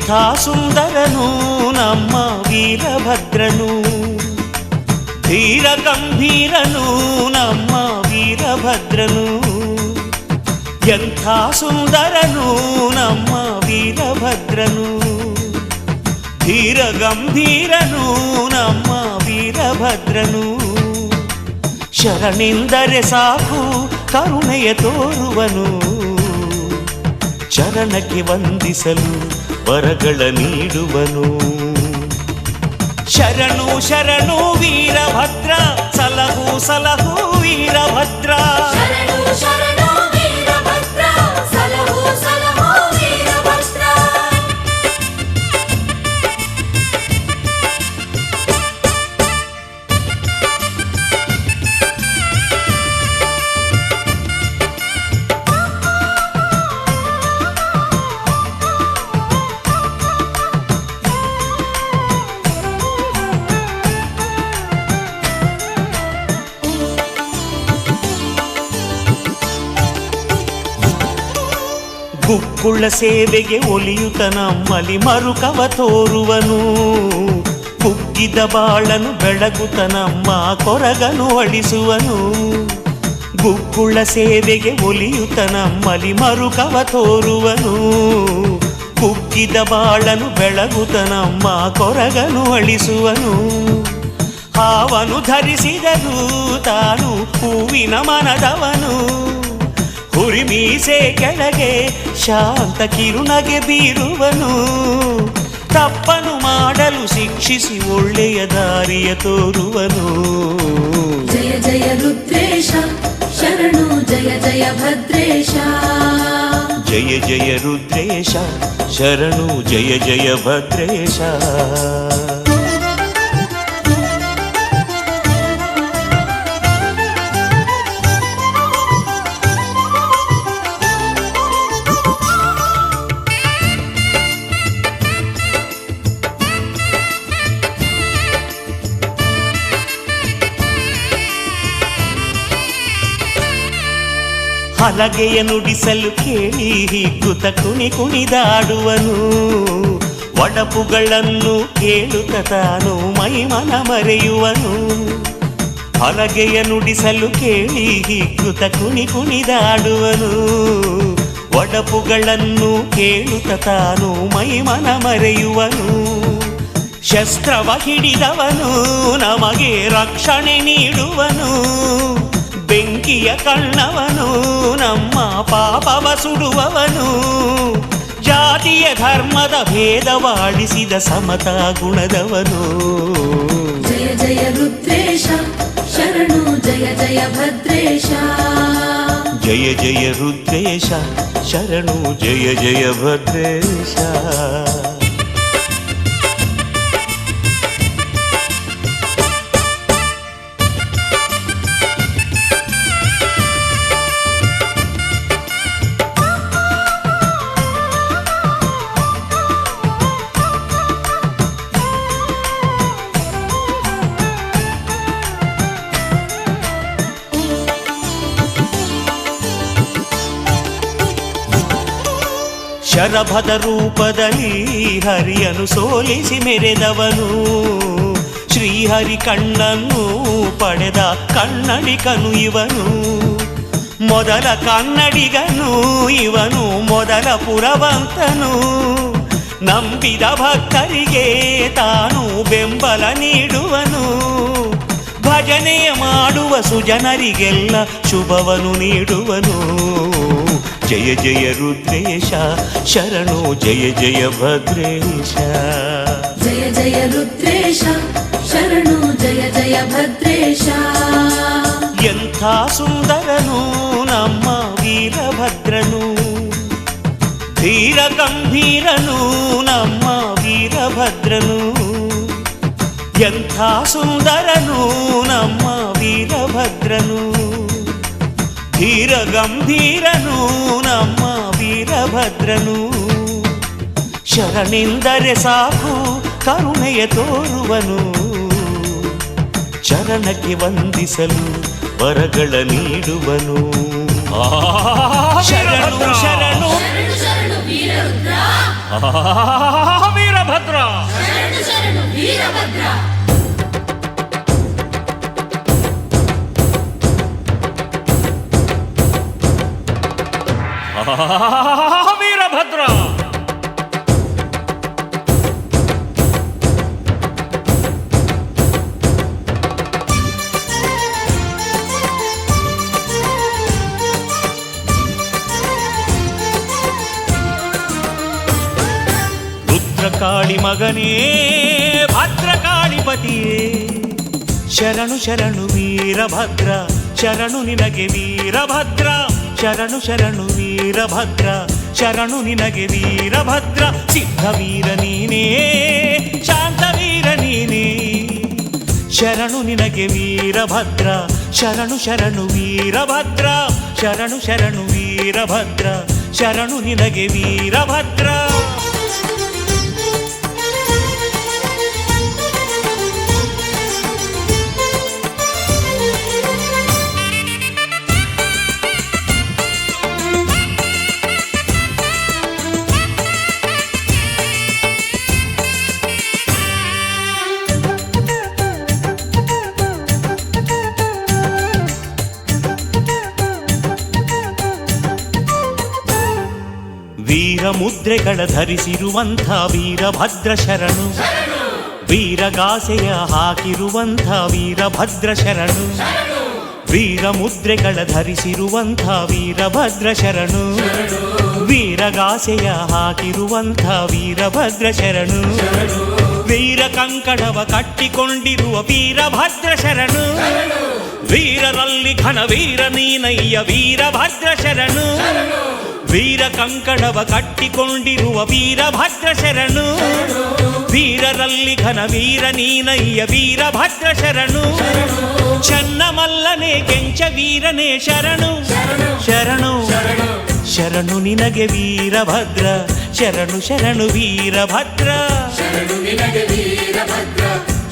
ಎಂಥ ಸುಂದರನು ನಮ್ಮ ವೀರಭದ್ರನು, ಧೀರ ಗಂಭೀರನು ನಮ್ಮ ವೀರಭದ್ರನು. ಎಂಥ ಸುಂದರನು ನಮ್ಮ ವೀರಭದ್ರನು, ಧೀರ ಗಂಭೀರನು ನಮ್ಮ ವೀರಭದ್ರನು. ಶರಣೆಂದರೆ ಸಾಕು ಕರುಣೆಯ ತೋರುವನು, ಚರಣಕ್ಕೆ ವಂದಿಸಲು ವರಗಳ ನೀಡುವನು. ಶರಣು ಶರಣು ವೀರಭದ್ರ, ಸಲಹು ಸಲಹು ವೀರಭದ್ರ. ಶರಣು ಶರಣು ವೀರಭದ್ರ, ಸಲಹು ಸಲಹು ವೀರಭದ್ರ. ಗುಕ್ಕುಳ್ಳ ಸೇವೆಗೆ ಒಲಿಯುತ ನಮ್ಮಲಿ ಮರುಕವ ತೋರುವನು, ಕುಗ್ಗಿದ ಬಾಳನು ಬೆಳಗುತ್ತ ನಮ್ಮ ಕೊರಗನು ಅಳಿಸುವನು. ಗುಕ್ಕುಳ್ಳ ಸೇವೆಗೆ ಒಲಿಯುತ ನಮ್ಮಲಿ ಮರುಕವ ತೋರುವನು, ಕುಗ್ಗಿದ ಬಾಳನು ಬೆಳಗುತ್ತ ನಮ್ಮ ಕೊರಗನು ಅಳಿಸುವನು. ಹಾವನು ಧರಿಸಿದರು ತಾನು ಹೂವಿನ ಮನದವನು, ಹುರಿಮೀಸೆ ಕೆಳಗೆ ಶಾಂತ ಕಿರುನಗೆ ಬೀರುವನು. ತಪ್ಪನು ಮಾಡಲು ಶಿಕ್ಷಿಸಿ ಒಳ್ಳೆಯ ದಾರಿಯ ತೋರುವನು. ಜಯ ಜಯ ರುದ್ರೇಶ ಶರಣು, ಜಯ ಜಯ ಭದ್ರೇಶ. ಜಯ ಜಯ ರುದ್ರೇಶ ಶರಣು, ಜಯ ಜಯ ಭದ್ರೇಶ. ಹಲಗೆಯ ನುಡಿಸಲು ಕೇಳಿ ಹಿಗ್ಗುತ್ತ ಕುಣಿ ಕುಣಿದಾಡುವನು, ಒಡಪುಗಳನ್ನು ಕೇಳುತ್ತ ತಾನು ಮೈಮನ ಮರೆಯುವನು. ಹಲಗೆಯ ನುಡಿಸಲು ಕೇಳಿ ಹಿಗ್ಗುತ್ತ ಕುಣಿ ಕುಣಿದಾಡುವನು, ಒಡಪುಗಳನ್ನು ಕೇಳುತ್ತ ತಾನು ಮೈಮನ ಮರೆಯುವನು. ಶಸ್ತ್ರವ ಹಿಡಿದವನು ನಮಗೆ ರಕ್ಷಣೆ ನೀಡುವನು, ಬೆಂಕಿಯ ಕಣ್ಣವನು ನಮ್ಮ ಪಾಪವ ಸುಡುವವನು. ಜಾತಿಯ ಧರ್ಮದ ಭೇದವಾಡಿಸಿದ ಸಮತಾ ಗುಣದವನು. ಜಯ ಜಯ ರುದ್ರೇಶ ಶರಣು, ಜಯ ಜಯ ಭದ್ರೇಶ. ಜಯ ಜಯ ರುದ್ರೇಶ ಶರಣು, ಜಯ ಜಯ ಭದ್ರೇಶ. ಶರಭದ ರೂಪದಲ್ಲಿ ಹರಿಯನು ಸೋಲಿಸಿ ಮೆರೆದವನು, ಶ್ರೀಹರಿ ಕಣ್ಣನ್ನು ಪಡೆದ ಕನ್ನಡಿಗನು ಇವನು. ಮೊದಲ ಕನ್ನಡಿಗನು ಇವನು, ಮೊದಲ ಪುರವಂತನು. ನಂಬಿದ ಭಕ್ತರಿಗೆ ತಾನು ಬೆಂಬಲ ನೀಡುವನು, ಭಜನೆ ಮಾಡುವ ಸುಜನರಿಗೆಲ್ಲ ಶುಭವನು ನೀಡುವನು. ಜಯ ಜಯ ರುದ್ರೇಶ ಶರಣು, ಜಯ ಜಯ ಭದ್ರೇಶ. ಜಯ ಜಯ ರುದ್ರೇಶ ಶರಣು, ಜಯ ಜಯ ಭದ್ರೇಶ. ಎಂಥ ಸುಂದರನು ನಮ್ಮ ವೀರಭದ್ರನು, ಧೀರ ಗಂಭೀರನು ನಮ್ಮ ವೀರಭದ್ರನು. ಎಂಥ ಸುಂದರನು ನಮ್ಮ ವೀರಭದ್ರನು, ಧೀರ ಗಂಭೀರನು ನಮ್ಮ ವೀರಭದ್ರನು. ಶರಣೆಂದರೆ ಸಾಕು ಕರುಣೆಯ ತೋರುವನು, ಚರಣಕ್ಕೆ ವಂದಿಸಲು ವರಗಳ ನೀಡುವನು. ಶರಣು ಶರಣು ಶರಣು ಶರಣು ವೀರರುದ್ರ. ವೀರಭದ್ರ ಶರಣು ಶರಣು ವೀರಭದ್ರ ವೀರಭದ್ರ ರುದ್ರಕಾಳಿ ಮಗನೇ ಭದ್ರಕಾಳಿಪತಿಯೇ ಶರಣು ಶರಣು ವೀರಭದ್ರ ಶರಣು ನಿನಗೆ ವೀರಭದ್ರ ಶರಣು ಶರಣು ವೀರಭದ್ರ ಶರಣು ನಿನಗೆ ವೀರಭದ್ರ ಸಿದ್ಧವೀರ ನೀನೇ ಶಾಂತವೀರ ನೀನೇ ಶರಣು ನಿನಗೆ ವೀರಭದ್ರ ಶರಣು ಶರಣು ವೀರಭದ್ರ ಶರಣು ಶರಣು ವೀರಭದ್ರ ಶರಣು ನಿನಗೆ ವೀರಭದ್ರ ವೀರ ಮುದ್ರೆಗಳ ಧರಿಸಿರುವಂಥ ವೀರಭದ್ರ ಶರಣು ವೀರಗಾಸೆಯ ಹಾಕಿರುವಂಥ ವೀರಭದ್ರ ಶರಣು ವೀರ ಮುದ್ರೆಗಳ ಧರಿಸಿರುವಂಥ ವೀರಭದ್ರ ಶರಣು ವೀರಗಾಸೆಯ ಹಾಕಿರುವಂಥ ವೀರಭದ್ರ ಶರಣು ವೀರ ಕಂಕಣವ ಕಟ್ಟಿಕೊಂಡಿರುವ ವೀರಭದ್ರ ಶರಣು ವೀರರಲ್ಲಿ ಘನ ವೀರ ನೀನಯ್ಯ ವೀರಭದ್ರ ಶರಣು ವೀರ ಕಂಕಣವ ಕಟ್ಟಿಕೊಂಡಿರುವ ವೀರಭದ್ರ ಶರಣು ವೀರರಲ್ಲಿ ಘನ ವೀರ ನೀನಯ್ಯ ವೀರಭದ್ರ ಶರಣು ಚನ್ನಮಲ್ಲನೆ ಕೆಂಚ ವೀರನೇ ಶರಣು ಶರಣು ಶರಣು ನಿನಗೆ ವೀರಭದ್ರ ಶರಣು ಶರಣು ವೀರಭದ್ರ ಶರಣು ನಿನಗೆ ವೀರಭದ್ರ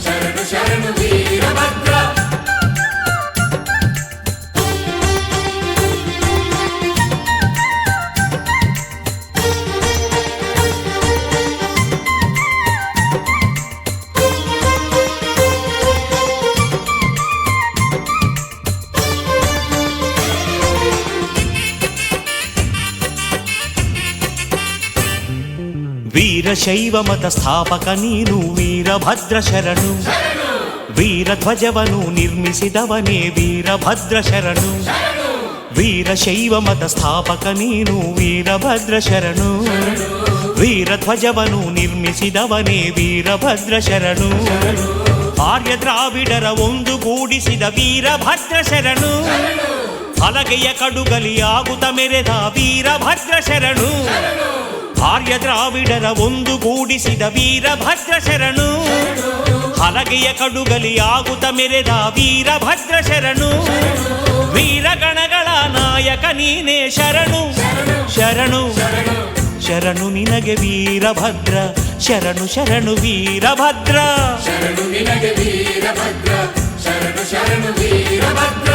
ಶರಣು ಶರಣು ವೀರಭದ್ರ ವೀರಶೈವ ಮತ ಸ್ಥಾಪಕ ನೀನು ವೀರಭದ್ರ ಶರಣು ವೀರಧ್ವಜವನು ನಿರ್ಮಿಸಿದವನೇ ವೀರಭದ್ರ ಶರಣು ವೀರಶೈವ ಮತ ಸ್ಥಾಪಕ ನೀನು ವೀರಭದ್ರ ಶರಣು ವೀರಧ್ವಜವನು ನಿರ್ಮಿಸಿದವನೇ ವೀರಭದ್ರ ಶರಣು ಆರ್ಯ ದ್ರಾವಿಡರ ಒಂದುಗೂಡಿಸಿದ ವೀರಭದ್ರ ಶರಣು ಹಲಗೆಯ ಕಡುಗಲಿಯಾಗುತ್ತ ಮೆರೆದ ವೀರಭದ್ರ ಶರಣು ಆರ್ಯ ದ್ರಾವಿಡರ ಒಂದುಗೂಡಿಸಿದ ವೀರಭದ್ರ ಶರಣು ಹಲಗೆಯ ಕಡುಗಲಿಯಾಗುತ್ತ ಮೆರೆದ ವೀರಭದ್ರ ಶರಣು ವೀರಗಣಗಳ ನಾಯಕ ನೀನೇ ಶರಣು ಶರಣು ಶರಣು ನಿನಗೆ ವೀರಭದ್ರ ಶರಣು ಶರಣು ವೀರಭದ್ರ ಶರಣು ನಿನಗೆ ವೀರಭದ್ರ ಶರಣು ಶರಣು ವೀರಭದ್ರ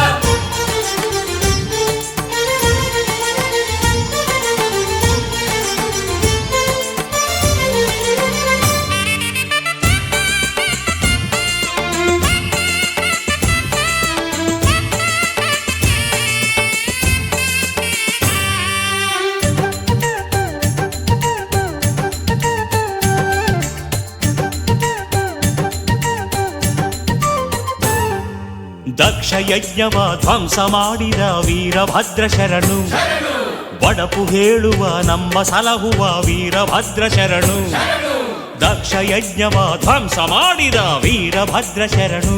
ದಕ್ಷ ಯಜ್ಞವ ಧ್ವಂಸ ಮಾಡಿದ ವೀರಭದ್ರ ಶರಣು ಬಡಪು ಹೇಳುವ ನಮ್ಮ ಸಲಹುವ ವೀರಭದ್ರ ಶರಣು ದಕ್ಷ ಯಜ್ಞವ ಧ್ವಂಸ ಮಾಡಿದ ವೀರಭದ್ರ ಶರಣು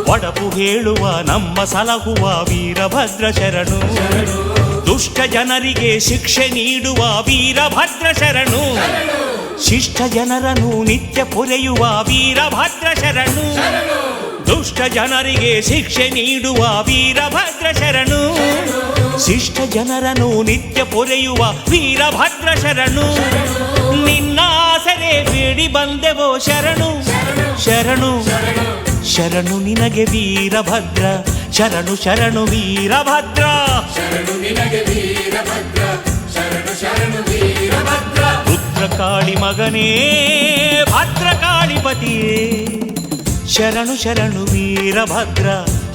ಬಡಪು ಹೇಳುವ ನಮ್ಮ ಸಲಹುವ ವೀರಭದ್ರ ಶರಣು ದುಷ್ಟ ಜನರಿಗೆ ಶಿಕ್ಷೆ ನೀಡುವ ವೀರಭದ್ರ ಶರಣು ಶಿಷ್ಟ ಜನರನ್ನು ನಿತ್ಯ ಪೊರೆಯುವ ವೀರಭದ್ರ ಶರಣು ದುಷ್ಟ ಜನರಿಗೆ ಶಿಕ್ಷೆ ನೀಡುವ ವೀರಭದ್ರ ಶರಣು ಶಿಷ್ಟ ಜನರನ್ನು ನಿತ್ಯ ಪೊರೆಯುವ ವೀರಭದ್ರ ಶರಣು ನಿನ್ನ ಆಸರೆ ಬೇಡಿ ಬಂದೆವೋ ಶರಣು ಶರಣು ಶರಣು ನಿನಗೆ ವೀರಭದ್ರ ಶರಣು ಶರಣು ವೀರಭದ್ರ ಶರಣು ನಿನಗೆ ವೀರಭದ್ರ ಶರಣು ಶರಣು ವೀರಭದ್ರ ಭದ್ರಕಾಳಿ ಮಗನೇ ಭದ್ರಕಾಳಿಪತಿಯೇ ಶರಣು ಶರಣು ವೀರಭದ್ರ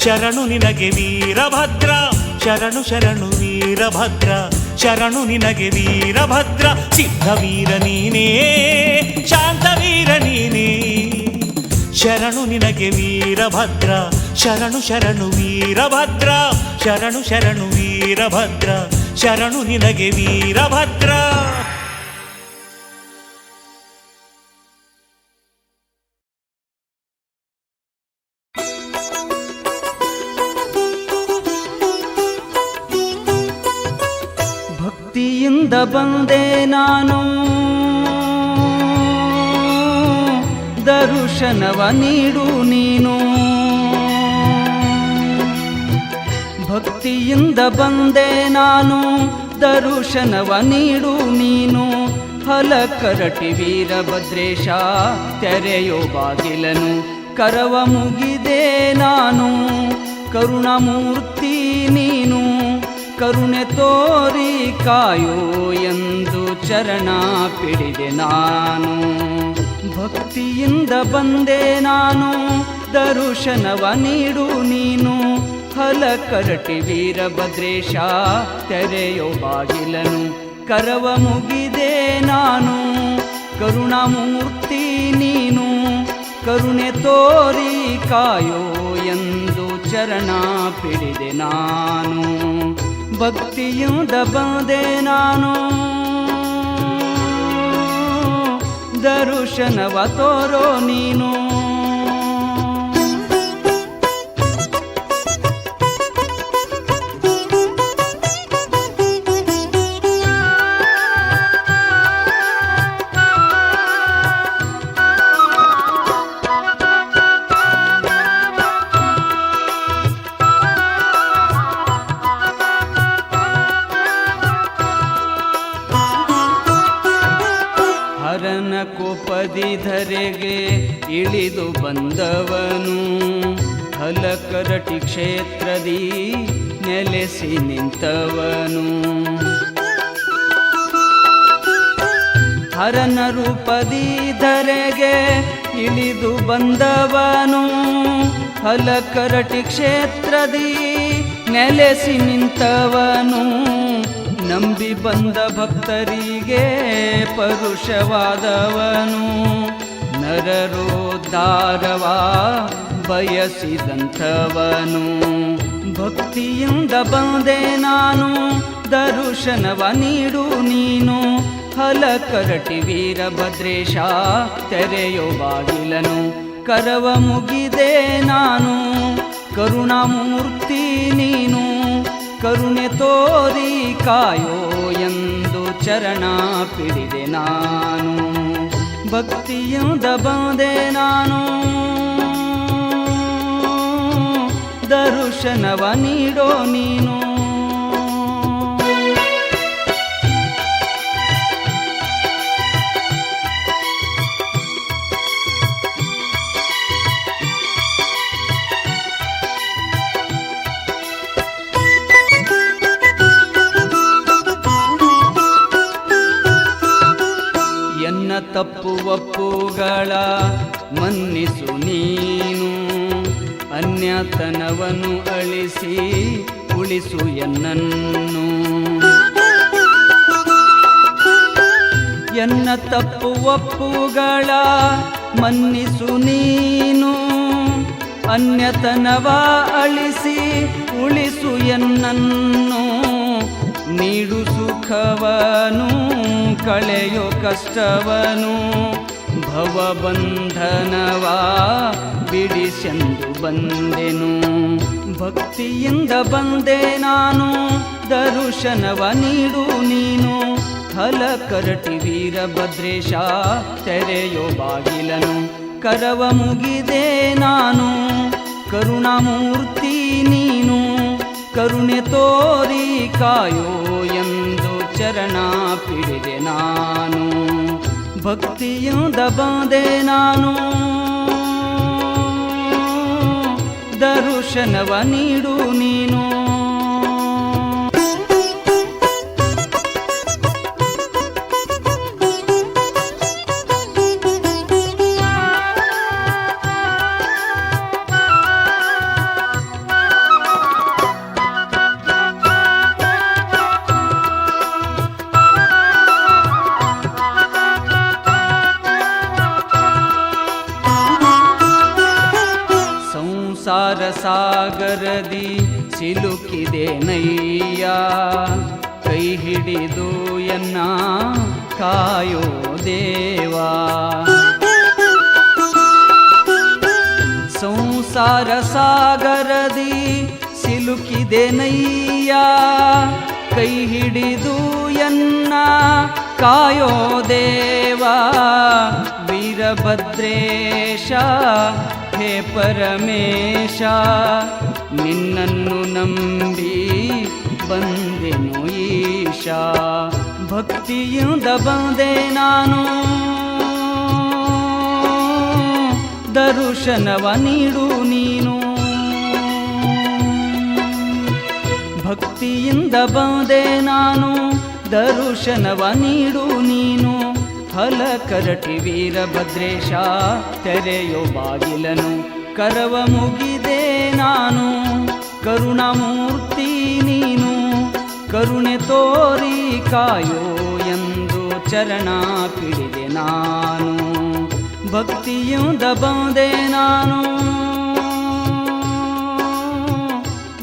ಶರಣು ನಿನಗೆ ವೀರಭದ್ರ ಶರಣು ಶರಣು ವೀರಭದ್ರ ಶರಣು ನಿನಗೆ ವೀರಭದ್ರ ಸಿದ್ಧವೀರ ನೀನೇ ಶಾಂತವೀರ ನೀನೇ ಶರಣು ನಿನಗೆ ವೀರಭದ್ರ ಶರಣು ಶರಣು ವೀರಭದ್ರ ಶರಣು ಶರಣು ವೀರಭದ್ರ ಶರಣು ನಿನಗೆ ವೀರಭದ್ರ. ಭಕ್ತಿಯಿಂದ ಬಂದೆ ನಾನು ದರ್ಶನವ ನೀಡು ನೀನು ಭಕ್ತಿಯಿಂದ ಬಂದೆ ನಾನು ದರ್ಶನವ ನೀಡು ನೀನು ಹಲಕರಟಿ ವೀರಭದ್ರೇಶ ತೆರೆಯೋ ಬಾಗಿಲನು ಕರವ ಮುಗಿದೆ ನಾನು ಕರುಣಾಮೂರ್ತಿ ನೀನು ಕರುಣೆ ತೋರಿ ಕಾಯೋ ಎಂದು ಚರಣ ಪಿಡಿದೆ ನಾನು ಭಕ್ತಿಯಿಂದ ಬಂದೆ ನಾನು ದರ್ಶನವ ನೀಡು ನೀನು ಹಲಕರಟಿ ವೀರಭದ್ರೇಶ ತೆರೆಯೋ ಬಾಗಿಲನು ಕರವ ಮುಗಿದೆ ನಾನು ಕರುಣಾಮೂರ್ತಿ ನೀನು ಕರುಣೆ ತೋರಿ ಕಾಯೋ ಎಂದು ಚರಣ ಪಿಡಿದೆ ನಾನು ಭಕ್ತಿಯಿಂದ ಬಂದೆ ನಾನು ದರ್ಶನವ ತೋರೋ ನೀನು ಹರನ ಕೋಪದಿ ಧರೆಗೆ ಇಳಿದು ಬಂದವನು ಹಲಕರಟಿ ಕ್ಷೇತ್ರದಿ ನೆಲೆಸಿ ನಿಂತವನು ಹರನ ರೂಪದಿ ಧರೆಗೆ ಇಳಿದು ಬಂದವನು ಹಲಕರಟಿ ಕ್ಷೇತ್ರದಿ ನೆಲೆಸಿ ನಿಂತವನು ನಂಬಿ ಬಂದ ಭಕ್ತರಿಗೆ ಪರುಷವಾದವನು ನರರೋದ್ಧಾರವ ಬಯಸಿದಂಥವನು ಭಕ್ತಿಯಿಂದ ಬಂದೆ ನಾನು ದರ್ಶನವ ನೀಡು ನೀನು ಹಲಕರಟಿ ವೀರಭದ್ರೇಶ ತೆರೆಯೋ ಬಾಗಿಲನು ಕರವ ಮುಗಿದೆ ನಾನು ಕರುಣಾಮೂರ್ತಿ ನೀನು ಕರುಣೆ ತೋರಿ ಕಾಯೋ ಎಂದು ಚರಣ ಪಿಡಿದೆ ನಾನು ಭಕ್ತಿಯಿಂದ ಬಂದೆ ನಾನು ದರ್ಶನವ ನೀಡೋ ನೀನು ಎನ್ನ ತಪ್ಪು ಒಪ್ಪುಗಳ ಮನ್ನಿಸು ನೀನು ಅನ್ಯತನವನ್ನು ಅಳಿಸಿ ಉಳಿಸು ಎನ್ನನ್ನು ಎನ್ನ ತಪ್ಪು ಒಪ್ಪುಗಳ ಮನ್ನಿಸು ನೀನು ಅನ್ಯತನವ ಅಳಿಸಿ ಉಳಿಸು ಎನ್ನನ್ನು ನೀಡು ಸುಖವನು ಕಳೆಯೋ ಕಷ್ಟವನು ಭವಬಂಧನವ ಬಿಡಿಸೆಂದು ಬಂದೆನು ಭಕ್ತಿಯಿಂದ ಬಂದೆ ನಾನು ದರ್ಶನವ ನೀಡು ನೀನು ಹಲಕರಟಿ ವೀರಭದ್ರೇಶ ತೆರೆಯೋ ಬಾಗಿಲನು ಕರವ ಮುಗಿದೆ ನಾನು ಕರುಣಾಮೂರ್ತಿ ನೀನು ಕರುಣೆ ತೋರಿ ಕಾಯೋ ಎಂದು ಚರಣ ಪಿಡಿದೆ ನಾನು ಭಕ್ತಿಯಿಂದ ಬಂದೆ ನಾನು ದರ್ಶನವ ನೀಡು ನೀನು ಸಾಗರದಿ ಸಿಲುಕಿದೆ ನಯ್ಯ ಕೈ ಹಿಡಿದು ಎನ್ನ ಕಾಯೋ ದೇವಾ ಸಂಸಾರ ಸಾಗರದಿ ಸಿಲುಕಿದೆ ನಯ್ಯ ಕೈ ಹಿಡಿದು ಎನ್ನ ಕಾಯೋ ದೇವಾ ವೀರಭದ್ರೇಶ ಹೇ ಪರಮೇಶ ನಿನ್ನನ್ನು ನಂಬಿ ಬಂದೆನು ಈಶಾ ಭಕ್ತಿಯಿಂದ ಬಂದೆ ನಾನು ದರ್ಶನವ ನೀಡು ನೀನು ಭಕ್ತಿಯಿಂದ ಬಂದೆ ನಾನು ದರ್ಶನವ ನೀಡು ನೀನು ಹಲಕರಟಿ ವೀರಭದ್ರೇಶ ತೆರೆಯೋ ಬಾಗಿಲನು ಕರವ ಮುಗಿದೆ ನಾನು ಕರುಣಾಮೂರ್ತಿ ನೀನು ಕರುಣೆ ತೋರಿ ಕಾಯೋ ಎಂದು ಚರಣ ಪಿಡಿದೆ ನಾನು ಭಕ್ತಿಯಿಂದ ಬಂದೆ ನಾನು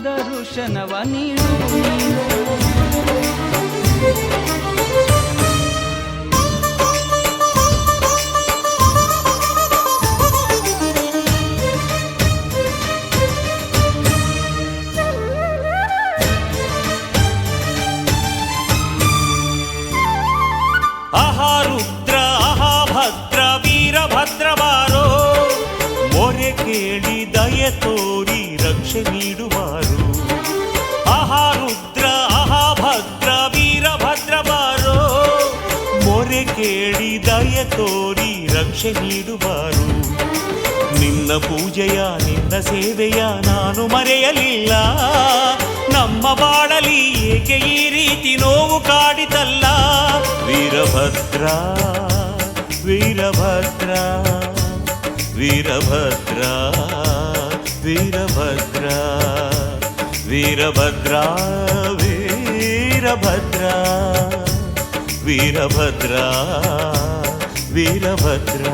ದರ್ಶನವ ನೀಡು ನೀನು ಆಹಾ ರುದ್ರ ಆಹಾ ಭದ್ರ ವೀರಭದ್ರ ಬಾರೋ ಮೊರೆ ಕೇಳಿ ದಯೆ ತೋರಿ ರಕ್ಷೆ ನೀಡುವಾರು ಆಹಾ ರುದ್ರ ಆಹಾ ಭದ್ರ ವೀರಭದ್ರ ಬಾರೋ ಮೊರೆ ಕೇಳಿ ದಯೆ ತೋರಿ ರಕ್ಷೆ ನೀಡುವಾರು ನಿನ್ನ ಪೂಜೆಯ ನಿನ್ನ ಸೇವೆಯ ನಾನು ಮರೆಯಲಿಲ್ಲ ನಮ್ಮ ಬಾಳಲಿ ಏಕೆ ಈ ರೀತಿ ನೋವು ಕಾಡಿತಲ್ಲ ವೀರಭದ್ರ ವೀರಭದ್ರ ವೀರಭದ್ರ ವೀರಭದ್ರ ವೀರಭದ್ರ ವೀರಭದ್ರ ವೀರಭದ್ರ ವೀರಭದ್ರ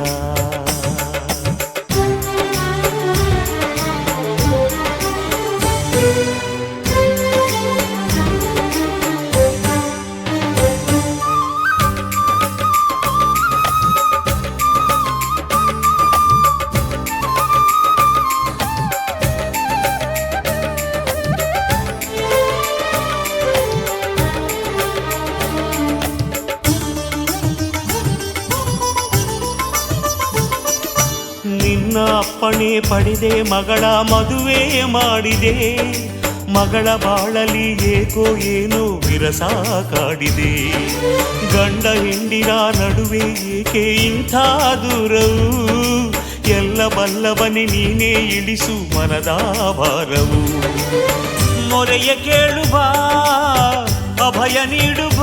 ನಿನ್ನ ಅಪ್ಪಣೆ ಪಡೆದೆ ಮಗಳ ಮದುವೆ ಮಾಡಿದೆ ಮಗಳ ಬಾಳಲಿ ಏಕೋ ಏನೋ ವಿರಸ ಕಾಡಿದೆ ಗಂಡ ಹೆಂಡಿನ ನಡುವೆ ಏಕೆ ಇಂಥ ದೂರವು ಎಲ್ಲ ಬಲ್ಲವನೆ ನೀನೇ ಇಳಿಸು ಮನದ ಭಾರವು ಮೊರೆಯ ಕೇಳುವ ಅಭಯ ನೀಡುವ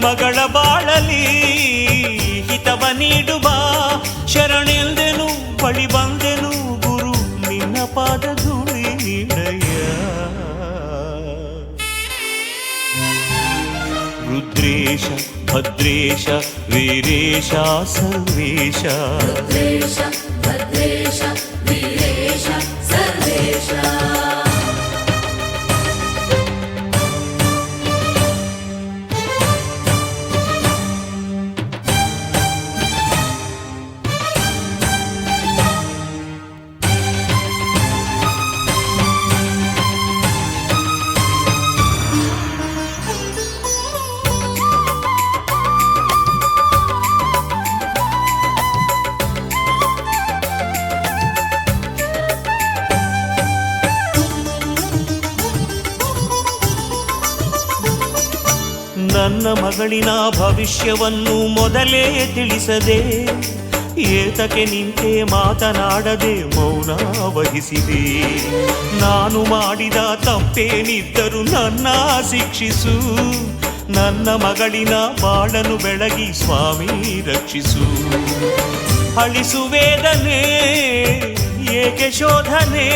ಮಗಳ ಬಾಳಲಿ ಹಿತವ ನೀಡುವ ಶರಣಿಲ್ದೆನು ಬಳಿ ಬಂದೆನು ಗುರು ನಿನ್ನ ಪಾದ ಧೂಳಿ ನೀಡಯ್ಯ ರುದ್ರೇಶ ಭದ್ರೇಶ ವೀರೇಶ ಸರ್ವೇಶ ರುದ್ರೇಶ ಭದ್ರೇಶ ವೀರೇಶ ಸರ್ವೇಶ ನನ್ನ ಮಗಳಿನ ಭವಿಷ್ಯವನ್ನು ಮೊದಲೇ ತಿಳಿಸದೆ ಏತಕ್ಕೆ ನಿಂತೆ ಮಾತನಾಡದೆ ಮೌನ ವಹಿಸಿದೆ ನಾನು ಮಾಡಿದ ತಪ್ಪೇನಿದ್ದರೂ ನನ್ನ ಶಿಕ್ಷಿಸು ನನ್ನ ಮಗಳಿನ ಬಾಳನ್ನು ಬೆಳಗಿ ಸ್ವಾಮಿ ರಕ್ಷಿಸು ಅಳಿಸು ವೇದನೆ ಏಕೆ ಶೋಧನೆ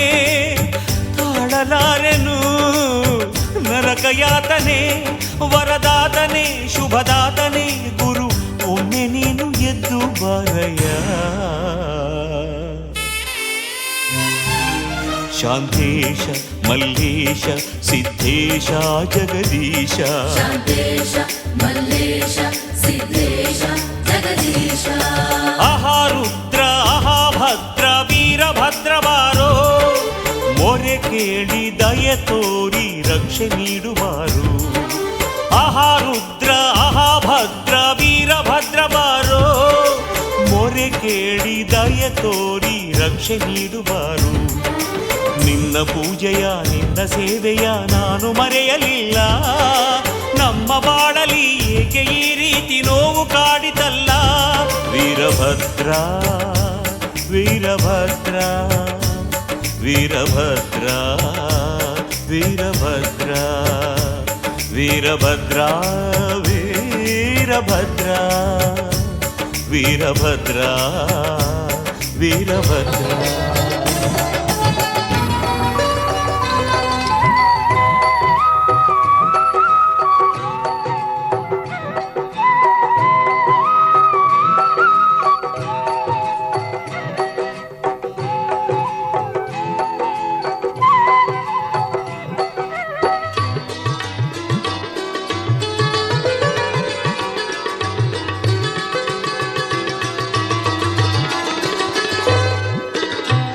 ತಾಳಲಾರೆನು ನರಕ ಯಾತನೆ ವರದಾತನೆ ಶುಭದಾತನೆ ಗುರು ಒಮ್ಮೆ ನೀನು ಎದ್ದು ಬಾರಯ್ಯ ಶಾಂತೇಶ ಮಲ್ಲೇಶ ಸಿದ್ಧೇಶ ಜಗದೀಶ ಶಾಂತೇಶ ಮಲ್ಲೇಶ ಸಿದ್ಧೇಶ ಜಗದೀಶ ಆಹಾ ರುದ್ರ ಆಹಾ ಭದ್ರ ವೀರಭದ್ರ ಬಾರೋ ಮೊರೆ ಕೇಳಿ ದಯ ತೋರಿ ರಕ್ಷೆ ನೀಡುವಾರು ಆಹಾ ರುದ್ರ ಆಹಾ ಭದ್ರ ವೀರಭದ್ರ ಬಾರೋ ಮೊರೆ ಕೇಳಿ ದಯ ತೋರಿ ರಕ್ಷೆ ನೀಡುವಾರು ನಿನ್ನ ಪೂಜೆಯ ನಿನ್ನ ಸೇವೆಯ ನಾನು ಮರೆಯಲಿಲ್ಲ ನಮ್ಮ ಬಾಳಲಿ ಏಕೆ ಈ ರೀತಿ ನೋವು ಕಾಡಿತಲ್ಲ ವೀರಭದ್ರ ವೀರಭದ್ರ ವೀರಭದ್ರ ವೀರಭದ್ರ ವೀರಭದ್ರ ವೀರಭದ್ರ ವೀರಭದ್ರ ವೀರಭದ್ರ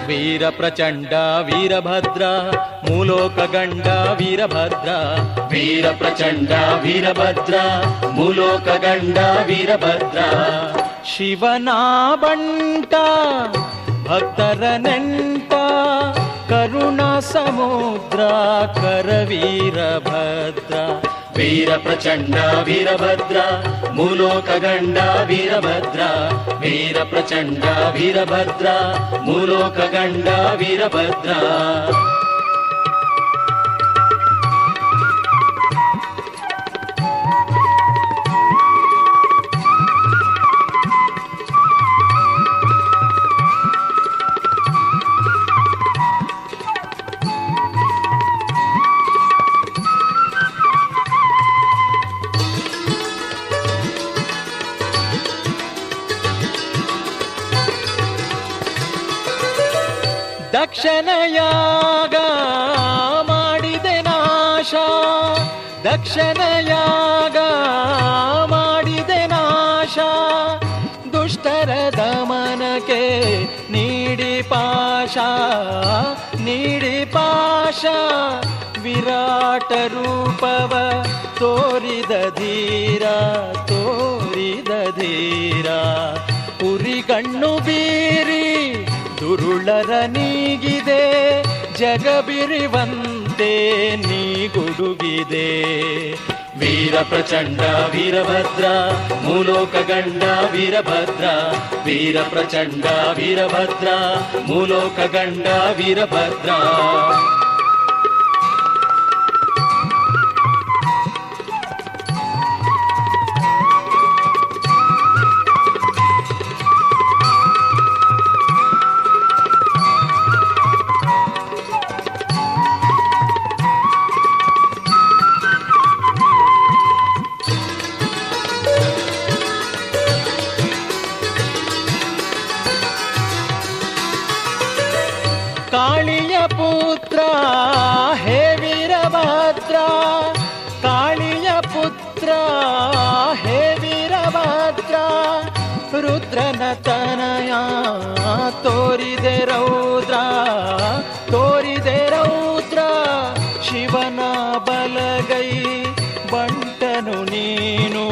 ವೀರ ಪ್ರಚಂಡ ವೀರಭದ್ರ ಮೂಲೋಕ ಗಂಡ ವೀರಭದ್ರ ವೀರ ಪ್ರಚಂಡ ವೀರಭದ್ರ ಮೂಲೋಕ ಗಂಡ ವೀರಭದ್ರ ಶಿವನ ಬಂಟ ಭಕ್ತರ ನೆಂಟ ಕರುಣ ಸಮುದ್ರ ಕರವೀರಭದ್ರ ವೀರ ಪ್ರಚಂಡ ವೀರಭದ್ರ ಮೂಲೋಕ ಗಂಡ ವೀರಭದ್ರ ವೀರ ಪ್ರಚಂಡ ವೀರಭದ್ರ ಮೂಲೋಕ ಗಂಡ ವೀರಭದ್ರ ದಕ್ಷನಯಾಗ ಮಾಡಿದೆ ನಾಶ ದಕ್ಷನಯಾಗ ಮಾಡಿದೆ ನಾಶ ದುಷ್ಟರ ದಮನಕ್ಕೆ ನೀಡಿ ಪಾಶ ವಿರಾಟ ರೂಪವ ತೋರಿದ ಧೀರ ಉರಿಗಣ್ಣು ಬೀರಿ ದುರುಳರ ನೀಗಿದೆ ಜಗಬಿರಿವಂತೆ ನೀಗುಡುಗಿದೆ ವೀರ ಪ್ರಚಂಡ ವೀರಭದ್ರ ಮೂಲೋಕ ಗಂಡ ವೀರಭದ್ರ ವೀರ ಪ್ರಚಂಡ ವೀರಭದ್ರ ಮೂಲೋಕ ಗಂಡ ವೀರಭದ್ರ ಕಾಳಿಯ ಪುತ್ರ ಹೇ ವೀರಭದ್ರ ಕಾಳಿಯ ಪುತ್ರ ಹೇ ವೀರಭದ್ರ ರುದ್ರನ ತನಯ ತೋರಿದೆ ರೌದ್ರ ಶಿವನ ಬಲಗೈ ಬಂಟನು ನೀನು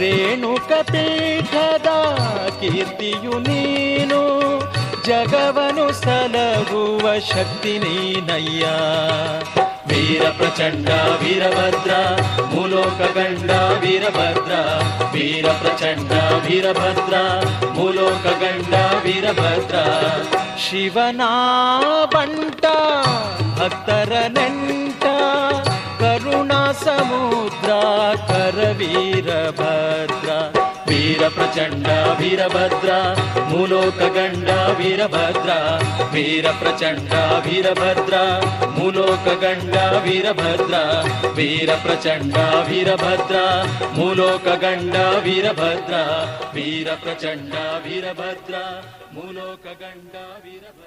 ರೇಣುಕ ಪೀಠದ ಕೀರ್ತಿಯು ನೀನು ಜಗವನು ಸಲಹುವ ಶಕ್ತಿ ನೀನಯ್ಯ ವೀರ ಪ್ರಚಂಡ ವೀರಭದ್ರ ಮೂಲೋಕ ಗಂಡ ವೀರಭದ್ರ ವೀರ ಪ್ರಚಂಡ ವೀರಭದ್ರ ಮೂಲೋಕ ಗಂಡ ವೀರಭದ್ರ ಶಿವನ ಬಂಟ ಭಕ್ತರ ನೆಂಟ ಕರುಣ ಸಮುದ್ರ ಕರವೀರಭದ್ರ ವೀರ ಪ್ರಚಂಡ ವೀರಭದ್ರ ಮೂಲೋಕ ಗಂಡ ವೀರಭದ್ರ ವೀರ ಪ್ರಚಂಡ ವೀರಭದ್ರ ಮೂಲೋಕ ಗಂಡ ವೀರಭದ್ರ ವೀರ ಪ್ರಚಂಡ ವೀರಭದ್ರ ಮೂಲೋಕ ಗಂಡ ವೀರಭದ್ರ ವೀರ ಪ್ರಚಂಡ ವೀರಭದ್ರ ಮೂಲೋಕ ಗಂಡ ವೀರಭದ್ರ.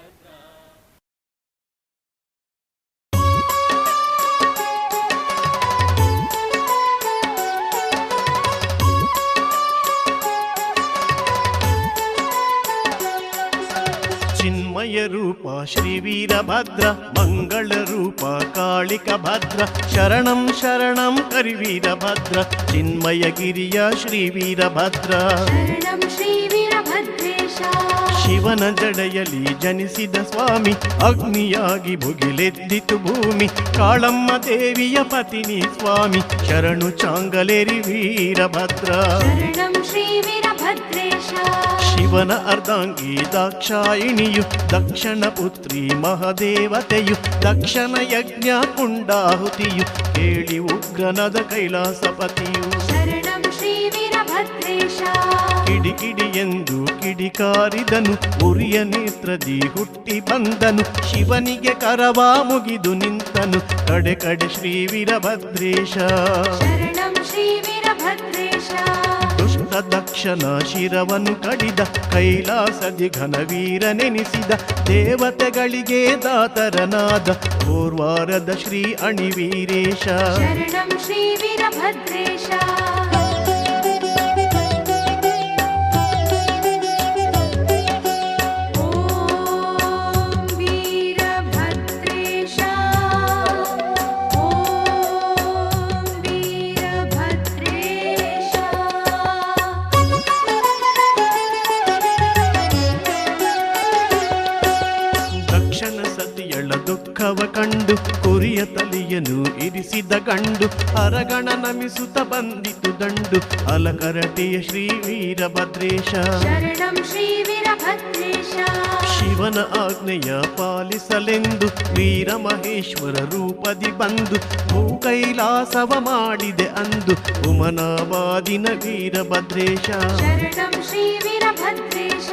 ಚಿನ್ಮಯ ರೂಪ ಶ್ರೀ ವೀರಭದ್ರ ಮಂಗಳ ರೂಪ ಕಾಳಿಕ ಭದ್ರ ಶರಣಂ ಶರಣಂ ಕರಿ ವೀರಭದ್ರ ಚಿನ್ಮಯ ಗಿರಿಯ ಶ್ರೀ ವೀರಭದ್ರ ಶರಣಂ ಶ್ರೀ ವೀರಭದ್ರೇಶ ಶಿವನ ಜಡೆಯಲ್ಲಿ ಜನಿಸಿದ ಸ್ವಾಮಿ ಅಗ್ನಿಯಾಗಿ ಭುಗಿಲೆದ್ದಿತು ಭೂಮಿ ಕಾಳಮ್ಮ ದೇವಿಯ ಪತಿನಿ ಸ್ವಾಮಿ ಶರಣು ಚಾಂಗಲೇರಿ ವೀರಭದ್ರ ಶರಣಂ ಶ್ರೀ ವೀರಭದ್ರೇಶ ಶಿವನ ಅರ್ಧಾಂಗಿ ದಾಕ್ಷಾಯಿಣಿಯು ದಕ್ಷಿಣ ಪುತ್ರಿ ಮಹಾದೇವತೆಯು ದಕ್ಷಿಣ ಯಜ್ಞ ಕುಂಡಾಹುತಿಯು ಕೇಳಿ ಉಗ್ರನದ ಕೈಲಾಸಪತಿಯು ಶರಣಂ ಶ್ರೀ ವೀರಭದ್ರೇಶ ಕಿಡಿಕಿಡಿ ಎಂದು ಕಿಡಿಕಾರಿದನು ಉರಿಯ ನೇತ್ರದಿ ಹುಟ್ಟಿ ಬಂದನು ಶಿವನಿಗೆ ಕರವ ಮುಗಿದು ನಿಂತನು ಕಡೆ ಕಡೆ ಶ್ರೀ ವೀರಭದ್ರೇಶ ಶರಣಂ ಶ್ರೀ ವೀರಭದ್ರೇಶ ದುಷ್ಟ ದಕ್ಷನ ಶಿರವನ್ನು ಕಡಿದ ಕೈಲಾಸದಿ ಘನವೀರನೆನಿಸಿದ ದೇವತೆಗಳಿಗೆ ದಾತರನಾದ ಪೂರ್ವಾರದ ಶ್ರೀ ಅಣಿವೀರೇಶ ಶರಣಂ ಶ್ರೀ ವೀರಭದ್ರೇಶ ಓಂ ವೀರಭದ್ರೇಶ ಓಂ ವೀರಭದ್ರೇಶ ದಕ್ಷನ ಸತಿಯಳ ದುಃಖವ ಕಂಡು ಕುರಿಯ ತಲೆಯನ್ನು ಇರಿಸಿದ ಗಂಡು ಅರಗಣ ನಮಿಸುತ್ತ ಬಂದಿತು ದಂಡು ಅಲಕರಟಿಯ ಶ್ರೀ ವೀರಭದ್ರೇಶ ಶರಣಂ ಶ್ರೀ ವೀರಭದ್ರೇಶ ಶಿವನ ಆಜ್ಞೆಯ ಪಾಲಿಸಲೆಂದು ವೀರ ಮಹೇಶ್ವರ ರೂಪದಿ ಬಂದು ಭೂ ಕೈಲಾಸವ ಮಾಡಿದೆ ಅಂದು ಉಮನಾಬಾದಿನ ವೀರಭದ್ರೇಶ ಶರಣಂ ಶ್ರೀ ವೀರಭದ್ರೇಶ